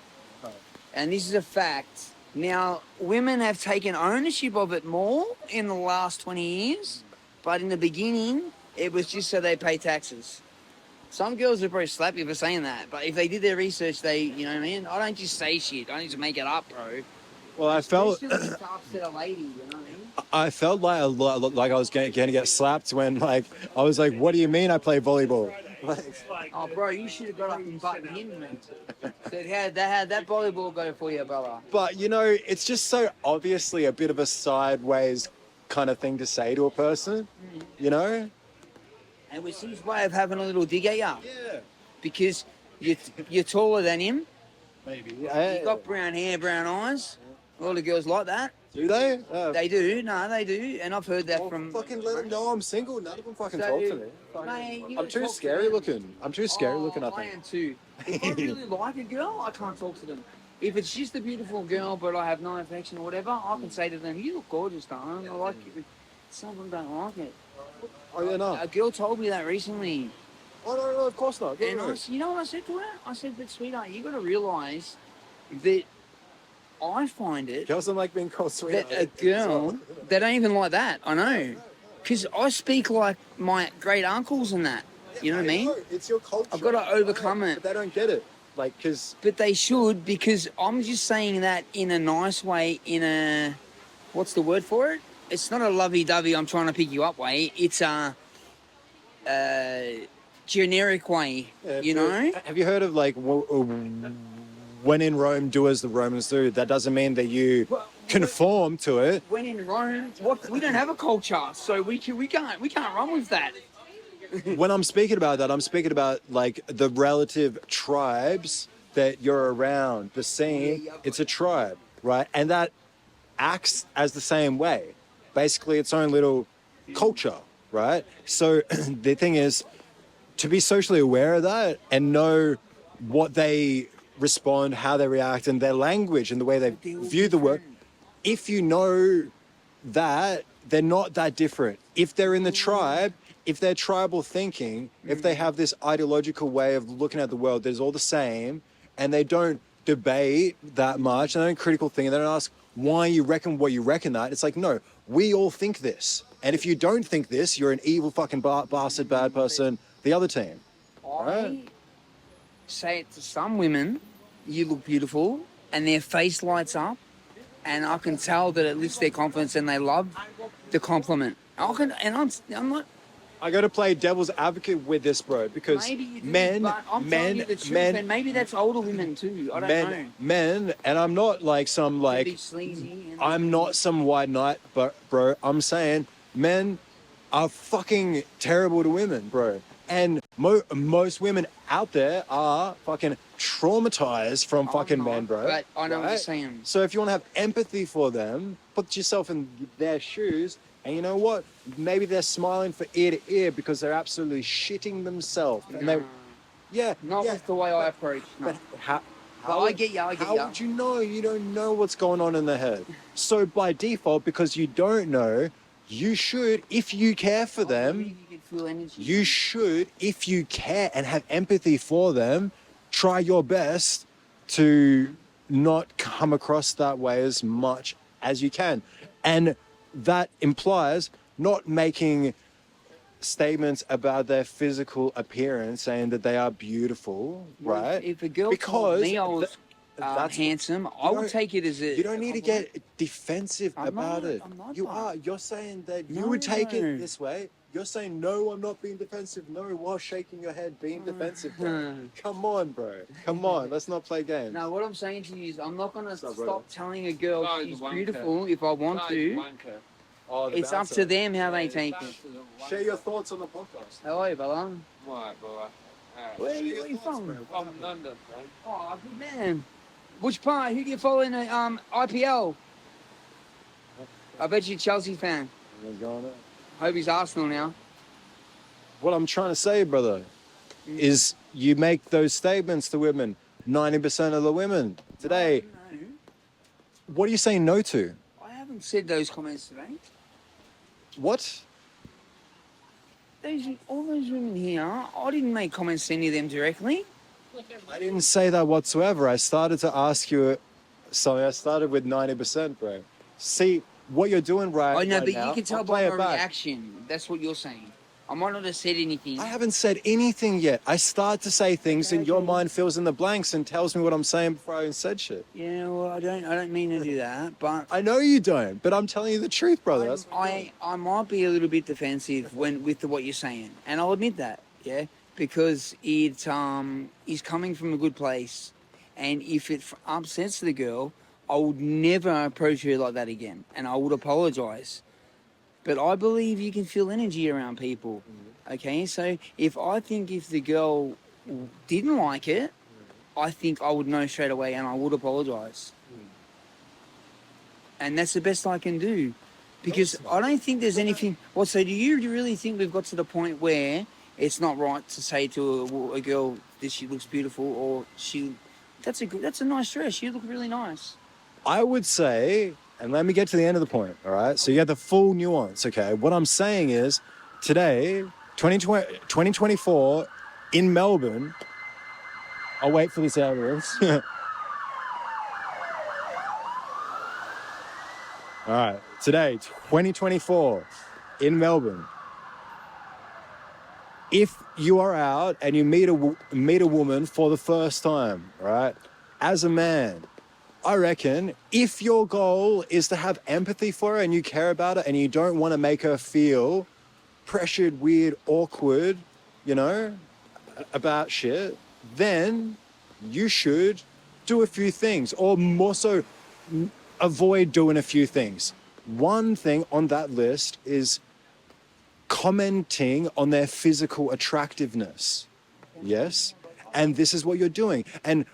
Speaker 2: And this is a fact. Now, women have taken ownership of it more in the last 20 years, but in the beginning, it was just so they pay taxes. Some girls would probably slap you for saying that, but if they did their research, you know what I mean? I don't just say shit. I don't just make it up, bro.
Speaker 1: Well, I felt
Speaker 2: Especially to upset a lady, you know what I mean?
Speaker 1: I felt like I was going to get slapped when I was like, "What do you mean I play volleyball?"
Speaker 2: Oh, bro, you should have got up and buttoned him, man. Said, how'd that volleyball go for you, brother?
Speaker 1: But you know, it's just so obviously a bit of a sideways kind of thing to say to a person, you know?
Speaker 2: And it was his way of having a little dig at you.
Speaker 1: Yeah,
Speaker 2: Because you're taller than him.
Speaker 1: maybe.
Speaker 2: You got brown hair, brown eyes. All the girls like that.
Speaker 1: Do they?
Speaker 2: They do. No, they do. And I've heard that
Speaker 1: Well,
Speaker 2: from...
Speaker 1: fucking let them know I'm single. None of them fucking
Speaker 2: So,
Speaker 1: talk to me.
Speaker 2: mate, you
Speaker 1: I'm
Speaker 2: gotta
Speaker 1: too
Speaker 2: talk to
Speaker 1: scary
Speaker 2: them.
Speaker 1: looking. I
Speaker 2: I
Speaker 1: think.
Speaker 2: am too. If I really like a girl, I can't talk to them. If it's just a beautiful girl, but I have no affection or whatever, I can say to them, "You look gorgeous, darling. I like you." Some of them don't like it.
Speaker 1: Oh yeah, no.
Speaker 2: A girl told me that recently.
Speaker 1: Oh no, of course not.
Speaker 2: And you know what I said to her? I said, "But sweetheart, you got to realise that I find it
Speaker 1: Girls don't like being called sweetheart.
Speaker 2: that a girl, they don't even like that. I know, because I speak like my great uncles and that. You know what I mean?
Speaker 1: know, it's your culture.
Speaker 2: I've got to overcome it.
Speaker 1: But they don't get it. Like, because
Speaker 2: But they should, because I'm just saying that in a nice way, in a, what's the word for it? It's not a lovey-dovey, I'm trying to pick you up way. It's a generic way, you know?
Speaker 1: Have you heard of like when in Rome, do as the Romans do? That doesn't mean that you conform to it.
Speaker 2: When in Rome, we don't have a culture, so we can't run with that.
Speaker 1: When I'm speaking about that, I'm speaking about like the relative tribes that you're around. The scene, it's a tribe, right? And that acts as the same way. Basically, its own little culture, right? So the thing is to be socially aware of that and know what they respond, how they react, and their language and the way they view the world. If you know that, they're not that different. If they're in the tribe, if they're tribal thinking, if they have this ideological way of looking at the world that is all the same, and they don't debate that much, and they don't critical think, and they don't ask why you reckon what you reckon that, it's like, no, we all think this. And if you don't think this, you're an evil fucking bastard, bad person, the other team.
Speaker 2: I say it to some women, you look beautiful, and their face lights up, and I can tell that it lifts their confidence and they love the compliment. I'm not.
Speaker 1: I got to play devil's advocate with this, bro, because
Speaker 2: Maybe you do,
Speaker 1: men,
Speaker 2: but I'm telling you the truth, and maybe that's older women too. I don't know.
Speaker 1: Men, and I'm not like some
Speaker 2: They're
Speaker 1: like
Speaker 2: a bit sleazy and
Speaker 1: I'm not some white knight, but bro, I'm saying men are fucking terrible to women, bro. And most women out there are fucking traumatized from fucking
Speaker 2: not,
Speaker 1: men, bro.
Speaker 2: but I know what you're saying.
Speaker 1: So if you want to have empathy for them, put yourself in their shoes, and you know what? Maybe they're smiling for ear to ear because they're absolutely shitting themselves. And they, yeah,
Speaker 2: Not
Speaker 1: yeah.
Speaker 2: with the way I approach. No.
Speaker 1: But how?
Speaker 2: But I get ya.
Speaker 1: How would you know? You don't know what's going on in their head. So by default, because you don't know, you should, if you care for them,
Speaker 2: You can feel energy.
Speaker 1: you should, if you care and have empathy for them, try your best to not come across that way as much as you can. And that implies not making statements about their physical appearance, saying that they are beautiful, right?
Speaker 2: If a girl told me I was handsome, I would take it as a.
Speaker 1: You don't need to get defensive
Speaker 2: I'm
Speaker 1: about
Speaker 2: not-
Speaker 1: it.
Speaker 2: I'm not
Speaker 1: You
Speaker 2: though.
Speaker 1: are. You're saying that you
Speaker 2: No.
Speaker 1: would take it this way. You're saying, no, I'm not being defensive. No, while shaking your head, being defensive, bro. Come on, bro. Come on. Let's not play games.
Speaker 2: No, what I'm saying to you is I'm not going to
Speaker 1: up,
Speaker 2: stop
Speaker 1: brother?
Speaker 2: telling a girl
Speaker 6: Guys,
Speaker 2: she's
Speaker 6: wanker.
Speaker 2: beautiful if I want to.
Speaker 1: Oh, the
Speaker 2: It's up
Speaker 1: bouncer.
Speaker 2: to them how they take it.
Speaker 1: Share your thoughts on the podcast.
Speaker 2: How are you, brother?
Speaker 6: Right, brother.
Speaker 2: Where are you from?
Speaker 6: From London, man.
Speaker 2: Oh, good man. Which part? Who do you follow in the IPL? I bet you're a Chelsea fan.
Speaker 1: What's going on?
Speaker 2: Hope he's Arsenal now.
Speaker 1: What I'm trying to say, brother, is you make those statements to women. 90% of the women today.
Speaker 2: No,
Speaker 1: What are you saying no to?
Speaker 2: I haven't said those comments today.
Speaker 1: What?
Speaker 2: All those women here, I didn't make comments to any of them directly.
Speaker 1: I didn't say that whatsoever. I started to ask you something. I started with 90%, bro. See, what you're doing right
Speaker 2: I know,
Speaker 1: right
Speaker 2: but
Speaker 1: now,
Speaker 2: you can tell
Speaker 1: I'll
Speaker 2: by
Speaker 1: play
Speaker 2: my
Speaker 1: it back.
Speaker 2: reaction. That's what you're saying. I might not have said anything.
Speaker 1: I haven't said anything yet. I start to say things and your mind fills in the blanks and tells me what I'm saying before I even said shit.
Speaker 2: Yeah, well, I don't mean to do that, but
Speaker 1: I know you don't, but I'm telling you the truth, brother. That's
Speaker 2: I might be a little bit defensive with what you're saying, and I'll admit that, yeah, because it is coming from a good place, and if it upsets the girl, I would never approach her like that again, and I would apologize. But I believe you can feel energy around people, okay? So if the girl didn't like it, I think I would know straight away, and I would apologize. And that's the best I can do. Because I don't think there's anything... Well, so do you really think we've got to the point where it's not right to say to a girl that she looks beautiful or that's a nice dress, you look really nice?
Speaker 1: I would say, and let me get to the end of the point, all right? So you get the full nuance, okay? What I'm saying is, today, 2024, in Melbourne, I'll wait for this evidence. All right, today, 2024, in Melbourne, if you are out and you meet a woman for the first time, right, as a man, I reckon if your goal is to have empathy for her and you care about her and you don't want to make her feel pressured, weird, awkward, you know, about shit, then you should do a few things, or more so avoid doing a few things. One thing on that list is commenting on their physical attractiveness. Yes? And this is what you're doing. And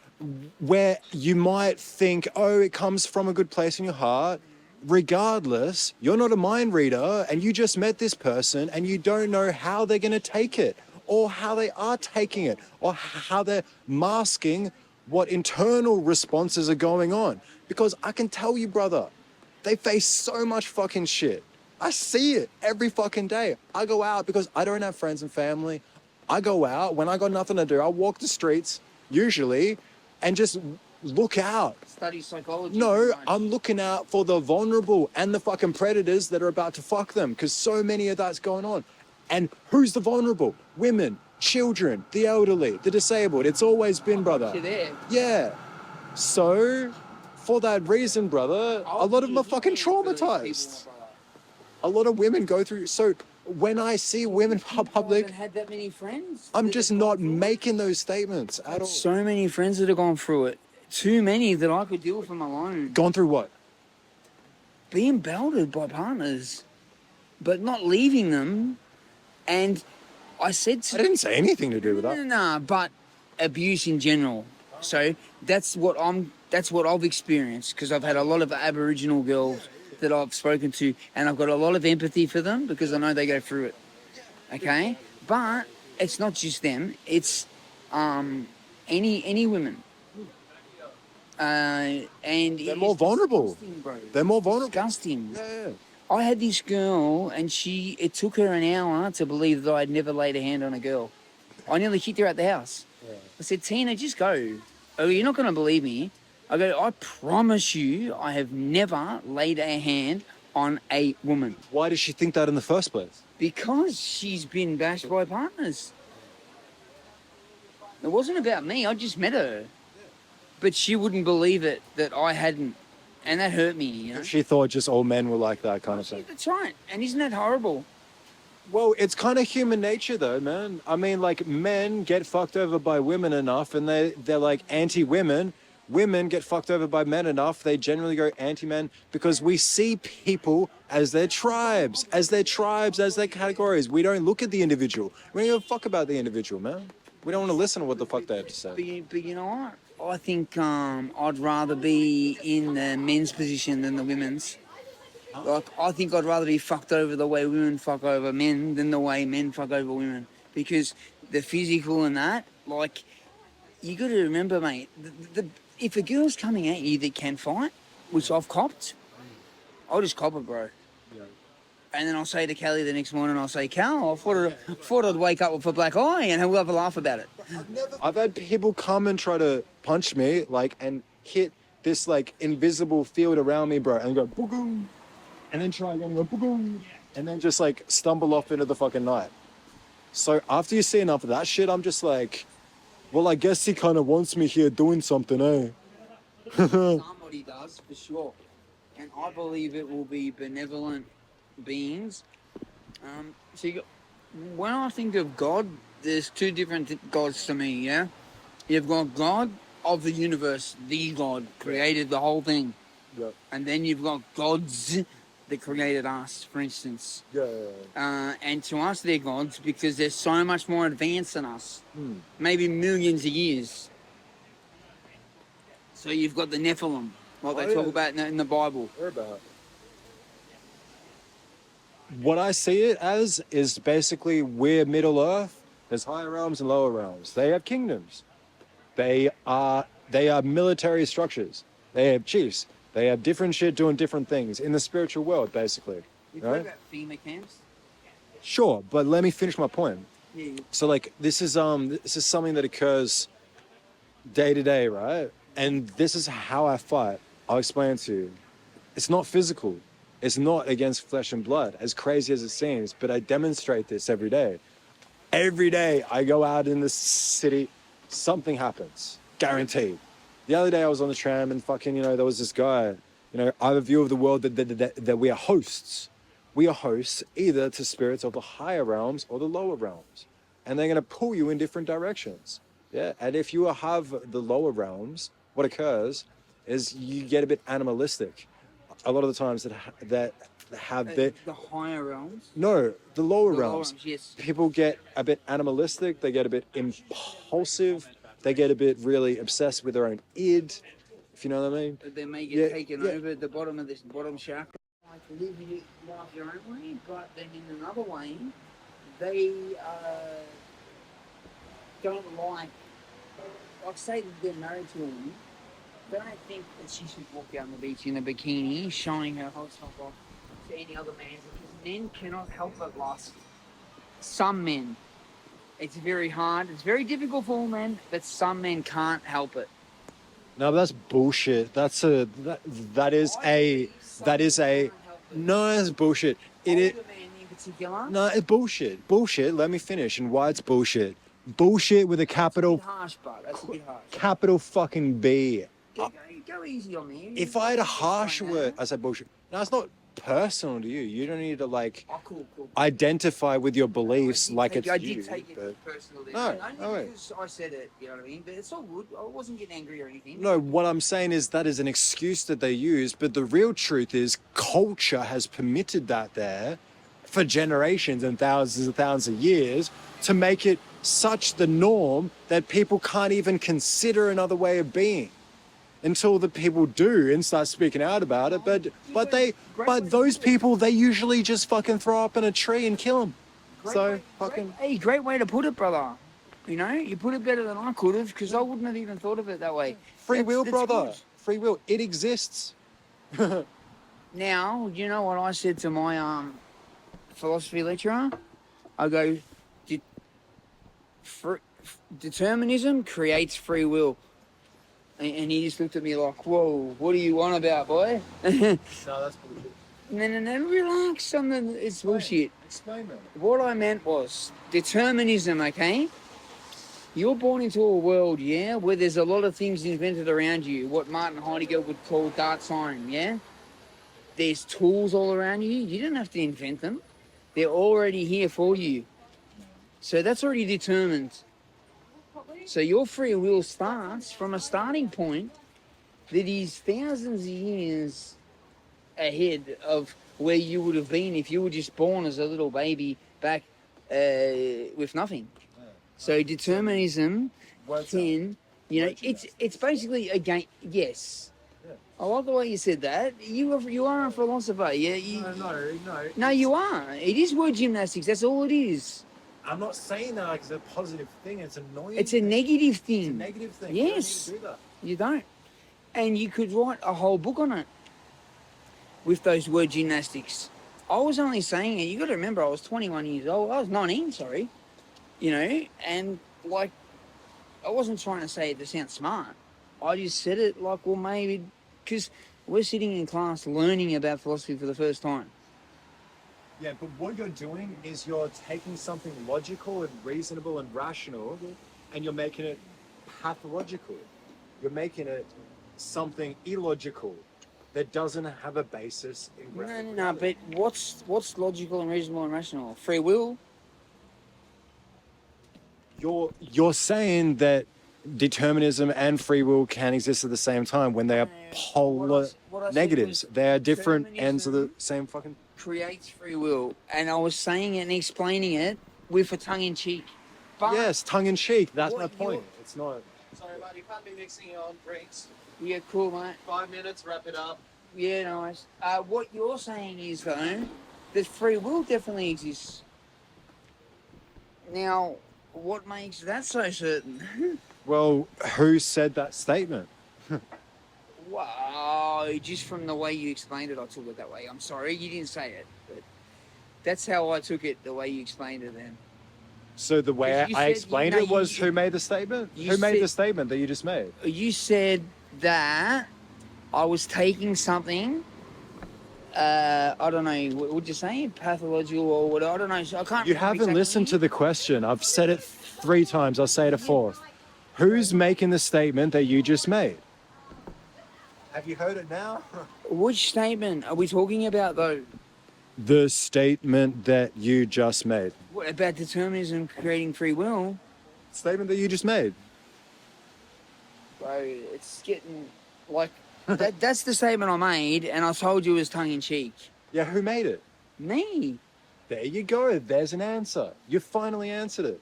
Speaker 1: where you might think, oh, it comes from a good place in your heart, regardless, you're not a mind reader and you just met this person and you don't know how they're going to take it or how they are taking it or how they're masking what internal responses are going on. Because I can tell you, brother, they face so much fucking shit. I see it every fucking day. I go out because I don't have friends and family. I go out when I got nothing to do. I walk the streets usually and just look out.
Speaker 2: Study psychology.
Speaker 1: No, I'm looking out for the vulnerable and the fucking predators that are about to fuck them because so many of that's going on. And who's the vulnerable? Women, children, the elderly, the disabled. It's always been, brother.
Speaker 2: You're there.
Speaker 1: Yeah. So for that reason, brother, a lot of them are fucking traumatized. A lot of women go through. So when I see women in
Speaker 2: I haven't
Speaker 1: public,
Speaker 2: had that many friends.
Speaker 1: I'm
Speaker 2: that
Speaker 1: just
Speaker 2: have gone
Speaker 1: not
Speaker 2: through it.
Speaker 1: making those statements at all.
Speaker 2: So many friends that have gone through it. Too many that I could deal with them alone.
Speaker 1: Gone through what?
Speaker 2: Being belted by partners, but not leaving them. And I said to
Speaker 1: I didn't say anything to do with
Speaker 2: no,
Speaker 1: that.
Speaker 2: no, no, but abuse in general. So that's what I've experienced, because I've had a lot of Aboriginal girls that I've spoken to, and I've got a lot of empathy for them because I know they go through it. Okay, but it's not just them; it's any women. And
Speaker 1: They're more vulnerable.
Speaker 2: Bro.
Speaker 1: They're more vulnerable.
Speaker 2: Disgusting.
Speaker 1: Yeah.
Speaker 2: I had this girl, and it took her an hour to believe that I'd never laid a hand on a girl. I nearly kicked her out the house. Yeah. I said, Tina, just go. Oh, you're not going to believe me. I go, I promise you, I have never laid a hand on a woman.
Speaker 1: Why did she think that in the first place?
Speaker 2: Because she's been bashed by partners. It wasn't about me. I just met her. But she wouldn't believe it that I hadn't. And that hurt me, you know.
Speaker 1: She thought just all men were like that kind of thing.
Speaker 2: That's right. And isn't that horrible?
Speaker 1: Well, it's kind of human nature though, man. I mean, like, men get fucked over by women enough and they're like anti-women. Women get fucked over by men enough, they generally go anti-men because we see people as their tribes, as their categories. We don't look at the individual. We don't give a fuck about the individual, man. We don't want to listen to what the fuck they have to say.
Speaker 2: But you know what? I think I'd rather be in the men's position than the women's. Like, I think I'd rather be fucked over the way women fuck over men than the way men fuck over women. Because the physical and that, like, you got to remember, mate, if a girl's coming at you that can fight, which I've copped, I'll just cop it, bro. Yeah. And then I'll say to Kelly the next morning, I'll say, Cal, I thought I'd wake up with a black eye, and we'll have a laugh about it.
Speaker 1: I've had people come and try to punch me, like, and hit this, like, invisible field around me, bro, and go, boom, and then try again and go, boom, and then just, like, stumble off into the fucking night. So after you see enough of that shit, I'm just like, well, I guess he kind of wants me here doing something, eh?
Speaker 2: Somebody does, for sure. And I believe it will be benevolent beings. When I think of God, there's two different gods to me, yeah? You've got God of the universe, the God, created the whole thing.
Speaker 1: Yep.
Speaker 2: And then you've got gods that created us, for instance.
Speaker 1: Yeah.
Speaker 2: And to us, they're gods because they're so much more advanced than us. Maybe millions of years. So you've got the Nephilim, like they talk about in the Bible.
Speaker 1: Hear about. What I see it as is basically we're Middle Earth. There's higher realms and lower realms. They have kingdoms. They are military structures. They have chiefs. They have different shit doing different things in the spiritual world, basically.
Speaker 2: You
Speaker 1: right?
Speaker 2: talk about FEMA camps?
Speaker 1: Sure, but let me finish my point.
Speaker 2: Yeah.
Speaker 1: So, like, this is something that occurs day to day, right? And this is how I fight. I'll explain it to you. It's not physical. It's not against flesh and blood, as crazy as it seems, but I demonstrate this every day. Every day I go out in the city, something happens, guaranteed. The other day I was on the tram and fucking, there was this guy, I have a view of the world that we are hosts. We are hosts either to spirits of the higher realms or the lower realms. And they're going to pull you in different directions. Yeah. And if you have the lower realms, what occurs is you get a bit animalistic. A lot of the times that have
Speaker 2: the higher realms?
Speaker 1: No, the lower realms.
Speaker 2: Yes.
Speaker 1: People get a bit animalistic. They get a bit impulsive. They get a bit really obsessed with their own id, if you know what I mean.
Speaker 2: They may get taken over at the bottom of this bottom chakra. Like live life your own way, but then in another way, they don't like say that they're married to a woman. They don't think that she should walk down the beach in a bikini, showing her whole stuff off to any other man, because men cannot help but lust. Some men. It's very hard. It's very difficult for all men, but some men can't help it.
Speaker 1: No, but that's bullshit. That's bullshit. No, it's bullshit. Bullshit. Let me finish. And why it's bullshit. Bullshit with a capital.
Speaker 2: Harsh, but that's a bit harsh.
Speaker 1: Capital fucking B.
Speaker 2: go easy on me.
Speaker 1: If I had a harsh
Speaker 2: Explain
Speaker 1: word,
Speaker 2: that.
Speaker 1: I said bullshit. Now it's not personal to you. You don't need to like
Speaker 2: Oh, cool.
Speaker 1: identify with your beliefs like it's
Speaker 2: I
Speaker 1: you.
Speaker 2: did take it
Speaker 1: but-
Speaker 2: personally.
Speaker 1: No,
Speaker 2: Only
Speaker 1: no way.
Speaker 2: because I said it, you know what I mean? But it's all good. I wasn't getting angry or anything.
Speaker 1: No, what I'm saying is that is an excuse that they use, but the real truth is culture has permitted that there for generations and thousands of years to make it such the norm that people can't even consider another way of being until the people do and start speaking out about it. But those people, they usually just fucking throw up in a tree and kill them.
Speaker 2: Great way to put it, brother. You know, you put it better than I could have, because I wouldn't have even thought of it that way.
Speaker 1: Free will,
Speaker 2: That's
Speaker 1: brother.
Speaker 2: good.
Speaker 1: Free will. It exists.
Speaker 2: Now, you know what I said to my philosophy lecturer? I go, determinism creates free will. And he just looked at me like, whoa, what are you on about, boy?
Speaker 1: No, that's bullshit.
Speaker 2: No, relax, something, it's bullshit.
Speaker 1: Explain that.
Speaker 2: What I meant was determinism, okay? You're born into a world, yeah, where there's a lot of things invented around you, what Martin Heidegger would call dark time, yeah? There's tools all around you. You didn't have to invent them. They're already here for you. So that's already determined. So your free will starts from a starting point that is thousands of years ahead of where you would have been if you were just born as a little baby back with nothing. So determinism can, you know, it's basically again, yes. I like the way you said that. You are a philosopher. Yeah. No, you are. It is word gymnastics. That's all it is.
Speaker 1: I'm not saying that like it's a positive thing. It's annoying.
Speaker 2: It's a negative thing.
Speaker 1: It's a negative thing.
Speaker 2: Yes.
Speaker 1: You don't need to do that.
Speaker 2: You don't. And you could write a whole book on it with those word gymnastics. I was only saying it. You got to remember, I was 21 years old. I was 19. Sorry. You know, and like, I wasn't trying to say it to sound smart. I just said it like, well, maybe because we're sitting in class learning about philosophy for the first time.
Speaker 1: Yeah, but what you're doing is you're taking something logical and reasonable and rational, and you're making it pathological. You're making it something illogical that doesn't have a basis in reality.
Speaker 2: No. But what's logical and reasonable and rational? Free will.
Speaker 1: You're saying that determinism and free will can exist at the same time when they are polar
Speaker 2: what I said
Speaker 1: negatives.
Speaker 2: was
Speaker 1: They are different ends of the
Speaker 2: determinism
Speaker 1: same fucking.
Speaker 2: creates free will, and I was saying it and explaining it with a tongue in cheek. But
Speaker 1: Yes, tongue in cheek. That's my
Speaker 2: what
Speaker 1: point.
Speaker 2: you're-
Speaker 1: It's not.
Speaker 4: Sorry, mate, you can't be mixing on drinks.
Speaker 2: yeah, cool, mate.
Speaker 4: 5 minutes, wrap it up.
Speaker 2: Yeah, nice. What you're saying is though, that free will definitely exists. Now, what makes that so certain?
Speaker 1: Well, who said that statement?
Speaker 2: Wow, just from the way you explained it, I took it that way. I'm sorry, you didn't say it, but that's how I took it, the way you explained it then.
Speaker 1: So the way
Speaker 2: Because you
Speaker 1: I
Speaker 2: said-
Speaker 1: explained
Speaker 2: no,
Speaker 1: it was
Speaker 2: you-
Speaker 1: who made the statement?
Speaker 2: you
Speaker 1: Who made
Speaker 2: said-
Speaker 1: the statement that you just made?
Speaker 2: You said that I was taking something, I don't know, what would you say? Pathological or what? I don't know. So I can't
Speaker 1: You
Speaker 2: remember
Speaker 1: haven't
Speaker 2: exactly.
Speaker 1: listened to the question. I've said it 3 times. I'll say it a 4th. Who's making the statement that you just made? Have you heard it now?
Speaker 2: Which statement are we talking about, though?
Speaker 1: The statement that you just made.
Speaker 2: What about determinism creating free will?
Speaker 1: Statement that you just made.
Speaker 2: Bro, it's getting like that's the statement I made, and I told you it was tongue in cheek.
Speaker 1: Yeah, who made it?
Speaker 2: Me.
Speaker 1: There you go. There's an answer. You finally answered it.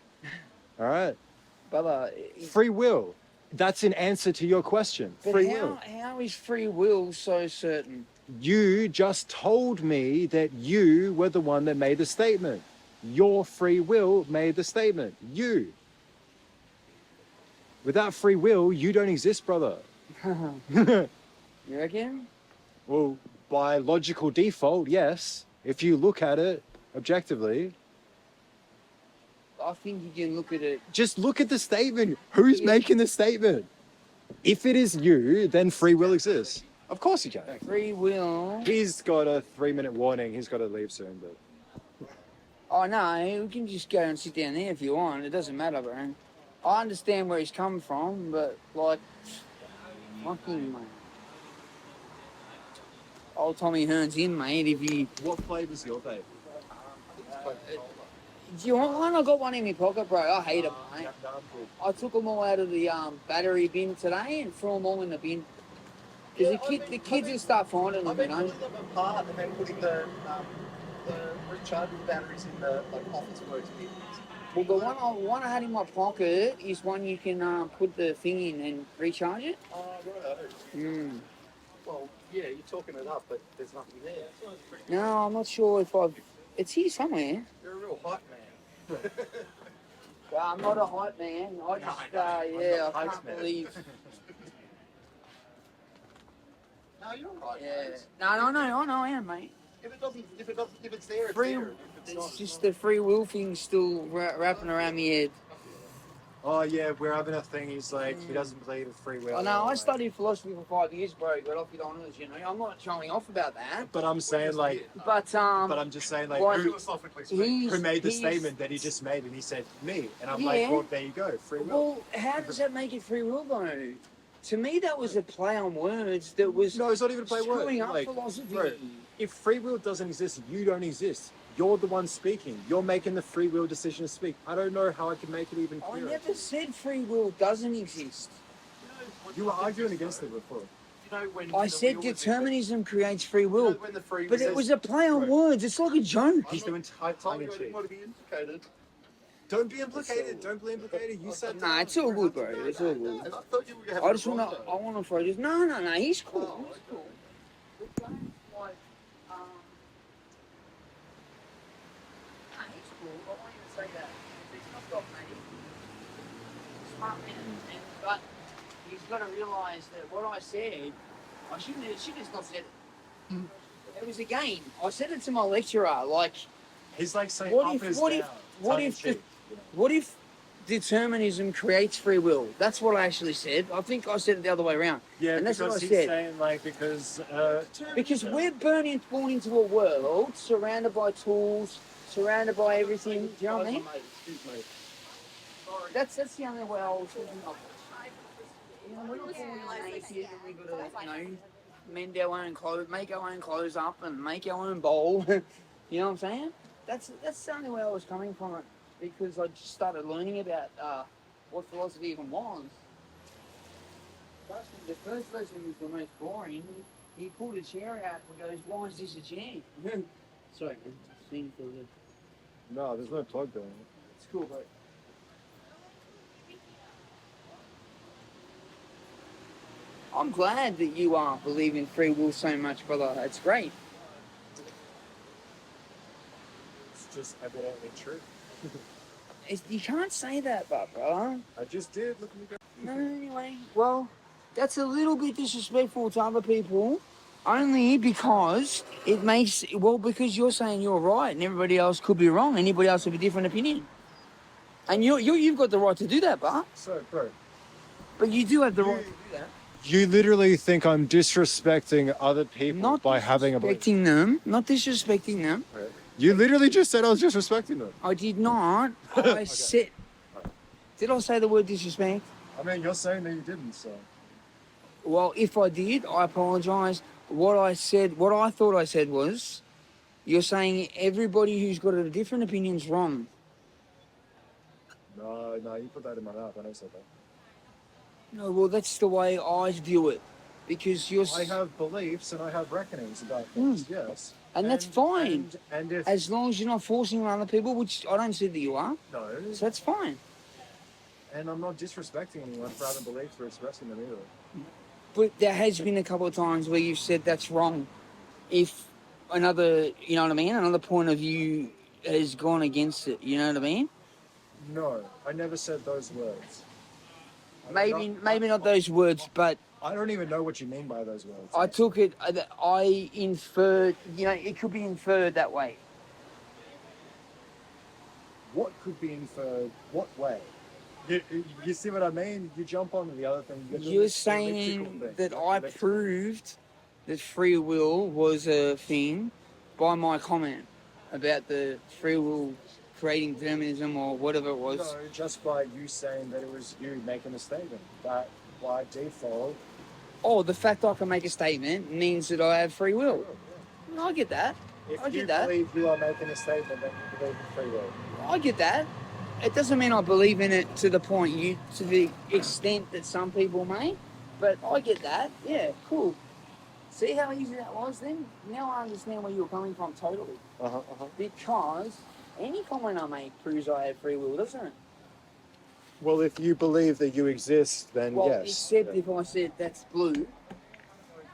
Speaker 1: All right.
Speaker 2: Brother,
Speaker 1: Free will. That's an answer to your question.
Speaker 2: but
Speaker 1: Free will.
Speaker 2: how is free will so certain?
Speaker 1: You just told me that you were the one that made the statement. Your free will made the statement. You. Without free will, you don't exist, brother.
Speaker 2: You reckon?
Speaker 1: Well, by logical default, yes. If you look at it objectively,
Speaker 2: I think you can look at it.
Speaker 1: just look at the statement. Who's
Speaker 2: Yeah.
Speaker 1: making the statement? If it is you, then free will exists. Of course you can.
Speaker 2: Free will.
Speaker 1: He's got a 3-minute warning. He's got to leave soon, but
Speaker 2: Oh no, we can just go and sit down there if you want. It doesn't matter, bro. I understand where he's coming from, but like, fucking man. Old Tommy Hearn's in, mate. If you
Speaker 1: What flavour's your vape?
Speaker 2: do you want one? I got one in my pocket, bro. I hate them, mate. I took them all out of the battery bin today and threw them all in the bin. Because the kids will start finding them,
Speaker 4: I've
Speaker 2: you
Speaker 4: been
Speaker 2: know.
Speaker 4: putting them apart and then putting the rechargeable batteries in the office works bins.
Speaker 2: Well, the one I had in my pocket is one you can put the thing in and recharge it.
Speaker 4: Oh, right.
Speaker 2: Mm.
Speaker 4: Well, yeah, you're talking it up, but there's nothing there.
Speaker 2: No, I'm not sure if I've... It's here somewhere.
Speaker 4: You're a real hype man.
Speaker 2: I'm not a hype man. I just, yeah, I can't believe...
Speaker 4: No, you're right.
Speaker 2: Yeah.
Speaker 4: mate.
Speaker 2: No, I am, mate.
Speaker 4: If it's there, it's
Speaker 2: Free,
Speaker 4: there. If it's not,
Speaker 2: it's just the free will thing still wrapping around my head.
Speaker 1: Oh yeah, we're having a thing. He's like, he doesn't believe in free will.
Speaker 2: I know, I
Speaker 1: like-
Speaker 2: studied philosophy for 5 years, bro. Got off with honours, you know. I'm not showing off about that.
Speaker 1: But I'm saying like,
Speaker 2: But
Speaker 1: I'm just saying like,
Speaker 2: Why-
Speaker 1: who
Speaker 4: philosophically speaking.
Speaker 2: he's,
Speaker 1: made the
Speaker 2: he's-
Speaker 1: statement that he just made? And he said me, and I'm
Speaker 2: Yeah.
Speaker 1: like, well, there you go, free will.
Speaker 2: Well, how does that make it free will, though? To me, that was a play on words that was
Speaker 1: No, it's not even a play word.
Speaker 2: screwing up
Speaker 1: Like,
Speaker 2: philosophy.
Speaker 1: bro, if free will doesn't exist, you don't exist. You're the one speaking. You're making the free will decision to speak. I don't know how I can make it even
Speaker 2: I
Speaker 1: clearer.
Speaker 2: never said free will doesn't exist.
Speaker 1: You were arguing against it before.
Speaker 4: You know, when
Speaker 2: I
Speaker 4: the
Speaker 2: said
Speaker 4: wheel was
Speaker 2: determinism creates free
Speaker 4: You know,
Speaker 2: will.
Speaker 4: when the free
Speaker 2: But it
Speaker 4: will
Speaker 2: was a play on
Speaker 1: Right.
Speaker 2: words. It's like a joke.
Speaker 1: He's doing
Speaker 4: I
Speaker 1: tongue
Speaker 4: told
Speaker 1: in
Speaker 4: you I didn't
Speaker 1: cheek.
Speaker 4: want to be implicated.
Speaker 1: Don't be implicated. Don't be implicated. You said
Speaker 2: Nah, it's all good, bro. It's all good.
Speaker 4: And I thought you were having
Speaker 2: I just
Speaker 4: a
Speaker 2: want to. I want to throw this. No. He's cool.
Speaker 4: Oh,
Speaker 2: He's cool. We're playing like, nah, he's cool. I won't even say that. He's not got mate. Smart man, but he's got to realise that what I said, I shouldn't have not said it. It was a game. I said it to my lecturer. Like,
Speaker 1: He's like saying
Speaker 2: What
Speaker 1: up
Speaker 2: if-
Speaker 1: is
Speaker 2: what if-
Speaker 1: down,
Speaker 2: what
Speaker 1: tongue in
Speaker 2: if the-
Speaker 1: cheek, you know?
Speaker 2: what if determinism creates free will? That's what I actually said. I think I said it the other way around.
Speaker 1: Yeah,
Speaker 2: And that's
Speaker 1: because
Speaker 2: what I
Speaker 1: he's
Speaker 2: said.
Speaker 1: saying like because
Speaker 2: Because we're born into a world surrounded by tools, surrounded by everything. Do you know what I mean?
Speaker 4: Excuse me.
Speaker 2: That's the only way I was thinking of it. You know, we're not born naked and we gotta, you know, mend our own clothes, make our own clothes up and make our own bowl. You know what I'm saying? That's the only way I was coming from it. Because I just started learning about what philosophy even was. The first lesson was the most boring. He pulled a chair out and goes, "Why is this a chair?" Sorry, man. Thing for the...
Speaker 1: no, there's no plug there.
Speaker 2: It's cool, bro. I'm glad that you believe in free will so much, brother. It's great.
Speaker 1: It's just evidently true.
Speaker 2: You can't say that, brother.
Speaker 1: I just did. Look at me go.
Speaker 2: No, anyway. Well, that's a little bit disrespectful to other people. Only because it makes... Well, because you're saying you're right and everybody else could be wrong. Anybody else with a different opinion. And you've got the right to do that,
Speaker 1: So, bro,
Speaker 2: but you do have the right to do that.
Speaker 1: you literally think I'm disrespecting other people
Speaker 2: Not
Speaker 1: by having a belief.
Speaker 2: disrespecting them. Not disrespecting them.
Speaker 1: You literally just said I was disrespecting them.
Speaker 2: I did not. I said... Did I say the word disrespect?
Speaker 1: I mean, you're saying that you didn't, so.
Speaker 2: Well, if I did, I apologise. What I thought I said was, you're saying everybody who's got a different opinion's wrong.
Speaker 1: No, you put that in my mouth. I never said that.
Speaker 2: No, well, that's the way I view it. Because you're...
Speaker 1: I have beliefs and I have reckonings about things, yes.
Speaker 2: And that's fine.
Speaker 1: And if...
Speaker 2: As long as you're not forcing on other people, which I don't see that you are.
Speaker 1: No.
Speaker 2: So that's fine.
Speaker 1: And I'm not disrespecting anyone for having beliefs or expressing them either.
Speaker 2: But there has been a couple of times where you've said that's wrong. If another, you know what I mean, another point of view has gone against it, you know what I mean?
Speaker 1: No, I never said those words.
Speaker 2: Maybe not those words, but
Speaker 1: I don't even know what you mean by those words.
Speaker 2: I took it, I inferred, you know, it could be inferred that way.
Speaker 1: What could be inferred? What way? You see what I mean? You jump onto the other thing.
Speaker 2: You're saying that I proved that free will was a thing by my comment about the free will creating determinism or whatever it was.
Speaker 1: No, just by you saying that it was you making a statement. That by default,
Speaker 2: oh, the fact I can make a statement means that I have free will. I get that.
Speaker 1: If
Speaker 2: I
Speaker 1: you
Speaker 2: get that.
Speaker 1: believe you are making a statement, then you believe in free will.
Speaker 2: I get that. It doesn't mean I believe in it to the extent that some people may, but I get that. Yeah, cool. See how easy that was then? Now I understand where you're coming from totally. Because any comment I make proves I have free will, doesn't it?
Speaker 1: Well, if you believe that you exist, then
Speaker 2: Well,
Speaker 1: yes.
Speaker 2: except if I said that's blue,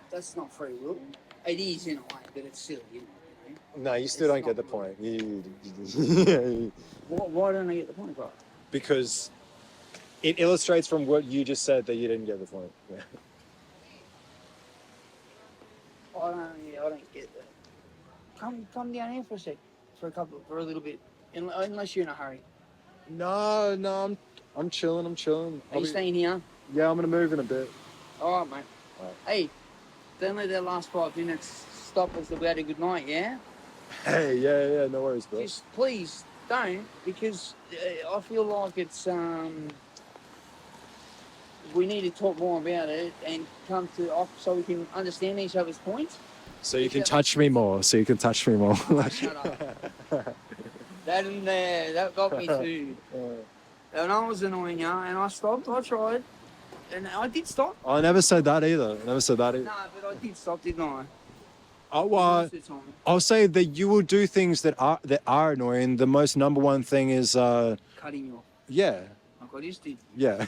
Speaker 2: that's not free will. It is in a way, but it's silly, isn't it?
Speaker 1: No, you still
Speaker 2: It's
Speaker 1: don't get the
Speaker 2: not
Speaker 1: point.
Speaker 2: Why don't I get the point, bro?
Speaker 1: Because it illustrates from what you just said that you didn't get the point. Yeah.
Speaker 2: I don't get that. Come down here for a sec, for a little bit, unless you're in a hurry.
Speaker 1: No, I'm chilling.
Speaker 2: Are you staying here?
Speaker 1: Yeah, I'm gonna move in a bit.
Speaker 2: All right, mate.
Speaker 1: All right.
Speaker 2: Hey, don't let that last 5 minutes stop us about a good night, yeah?
Speaker 1: Hey, yeah, no worries, bro.
Speaker 2: Just please don't, because I feel like it's we need to talk more about it and come to so we can understand each other's points.
Speaker 1: So you can touch me more.
Speaker 2: Shut up. That got me too. And I was annoying you, and I stopped. I tried, and I did stop.
Speaker 1: I never said that either.
Speaker 2: No, but I did stop, didn't I?
Speaker 1: Oh,
Speaker 2: Most of the time.
Speaker 1: I'll say that you will do things that are annoying. The most number one thing is,
Speaker 2: Cutting you off,
Speaker 1: yeah,
Speaker 2: like I just did.
Speaker 1: yeah.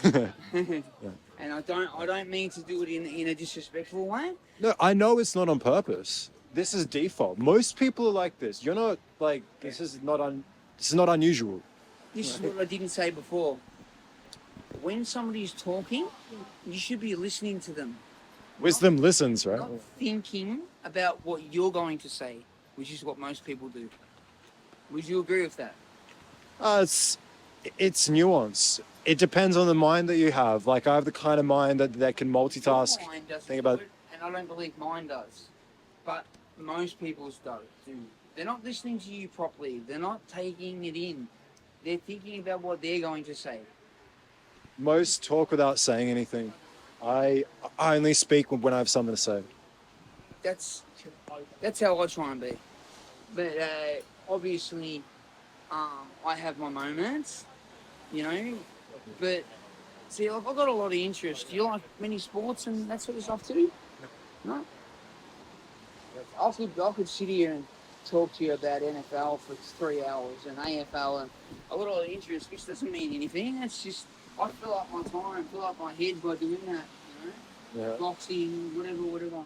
Speaker 2: And I don't mean to do it in a disrespectful way.
Speaker 1: No, I know it's not on purpose. This is default. Most people are like this. You're not like this is not unusual.
Speaker 2: This is what I didn't say before. When somebody's talking, you should be listening to them,
Speaker 1: Wisdom listens, right?
Speaker 2: not thinking about what you're going to say, which is what most people do. Would you agree with that?
Speaker 1: It's nuance. It depends on the mind that you have. Like I have the kind of mind that can multitask.
Speaker 2: Your mind doesn't
Speaker 1: Think
Speaker 2: do
Speaker 1: about
Speaker 2: it, and I don't believe mine does. But most people's do. They're not listening to you properly. They're not taking it in. They're thinking about what they're going to say.
Speaker 1: most talk without saying anything. I only speak when I have something to say.
Speaker 2: That's how I try and be. But obviously, I have my moments, you know. But see, I've got a lot of interest. Do you like many sports and that sort of stuff too? No. I could sit here and talk to you about NFL for 3 hours and AFL, and I've got a lot of interest, which doesn't mean anything. It's just I fill up my time, fill up my head by doing that, you know.
Speaker 1: Yeah.
Speaker 2: Boxing, whatever.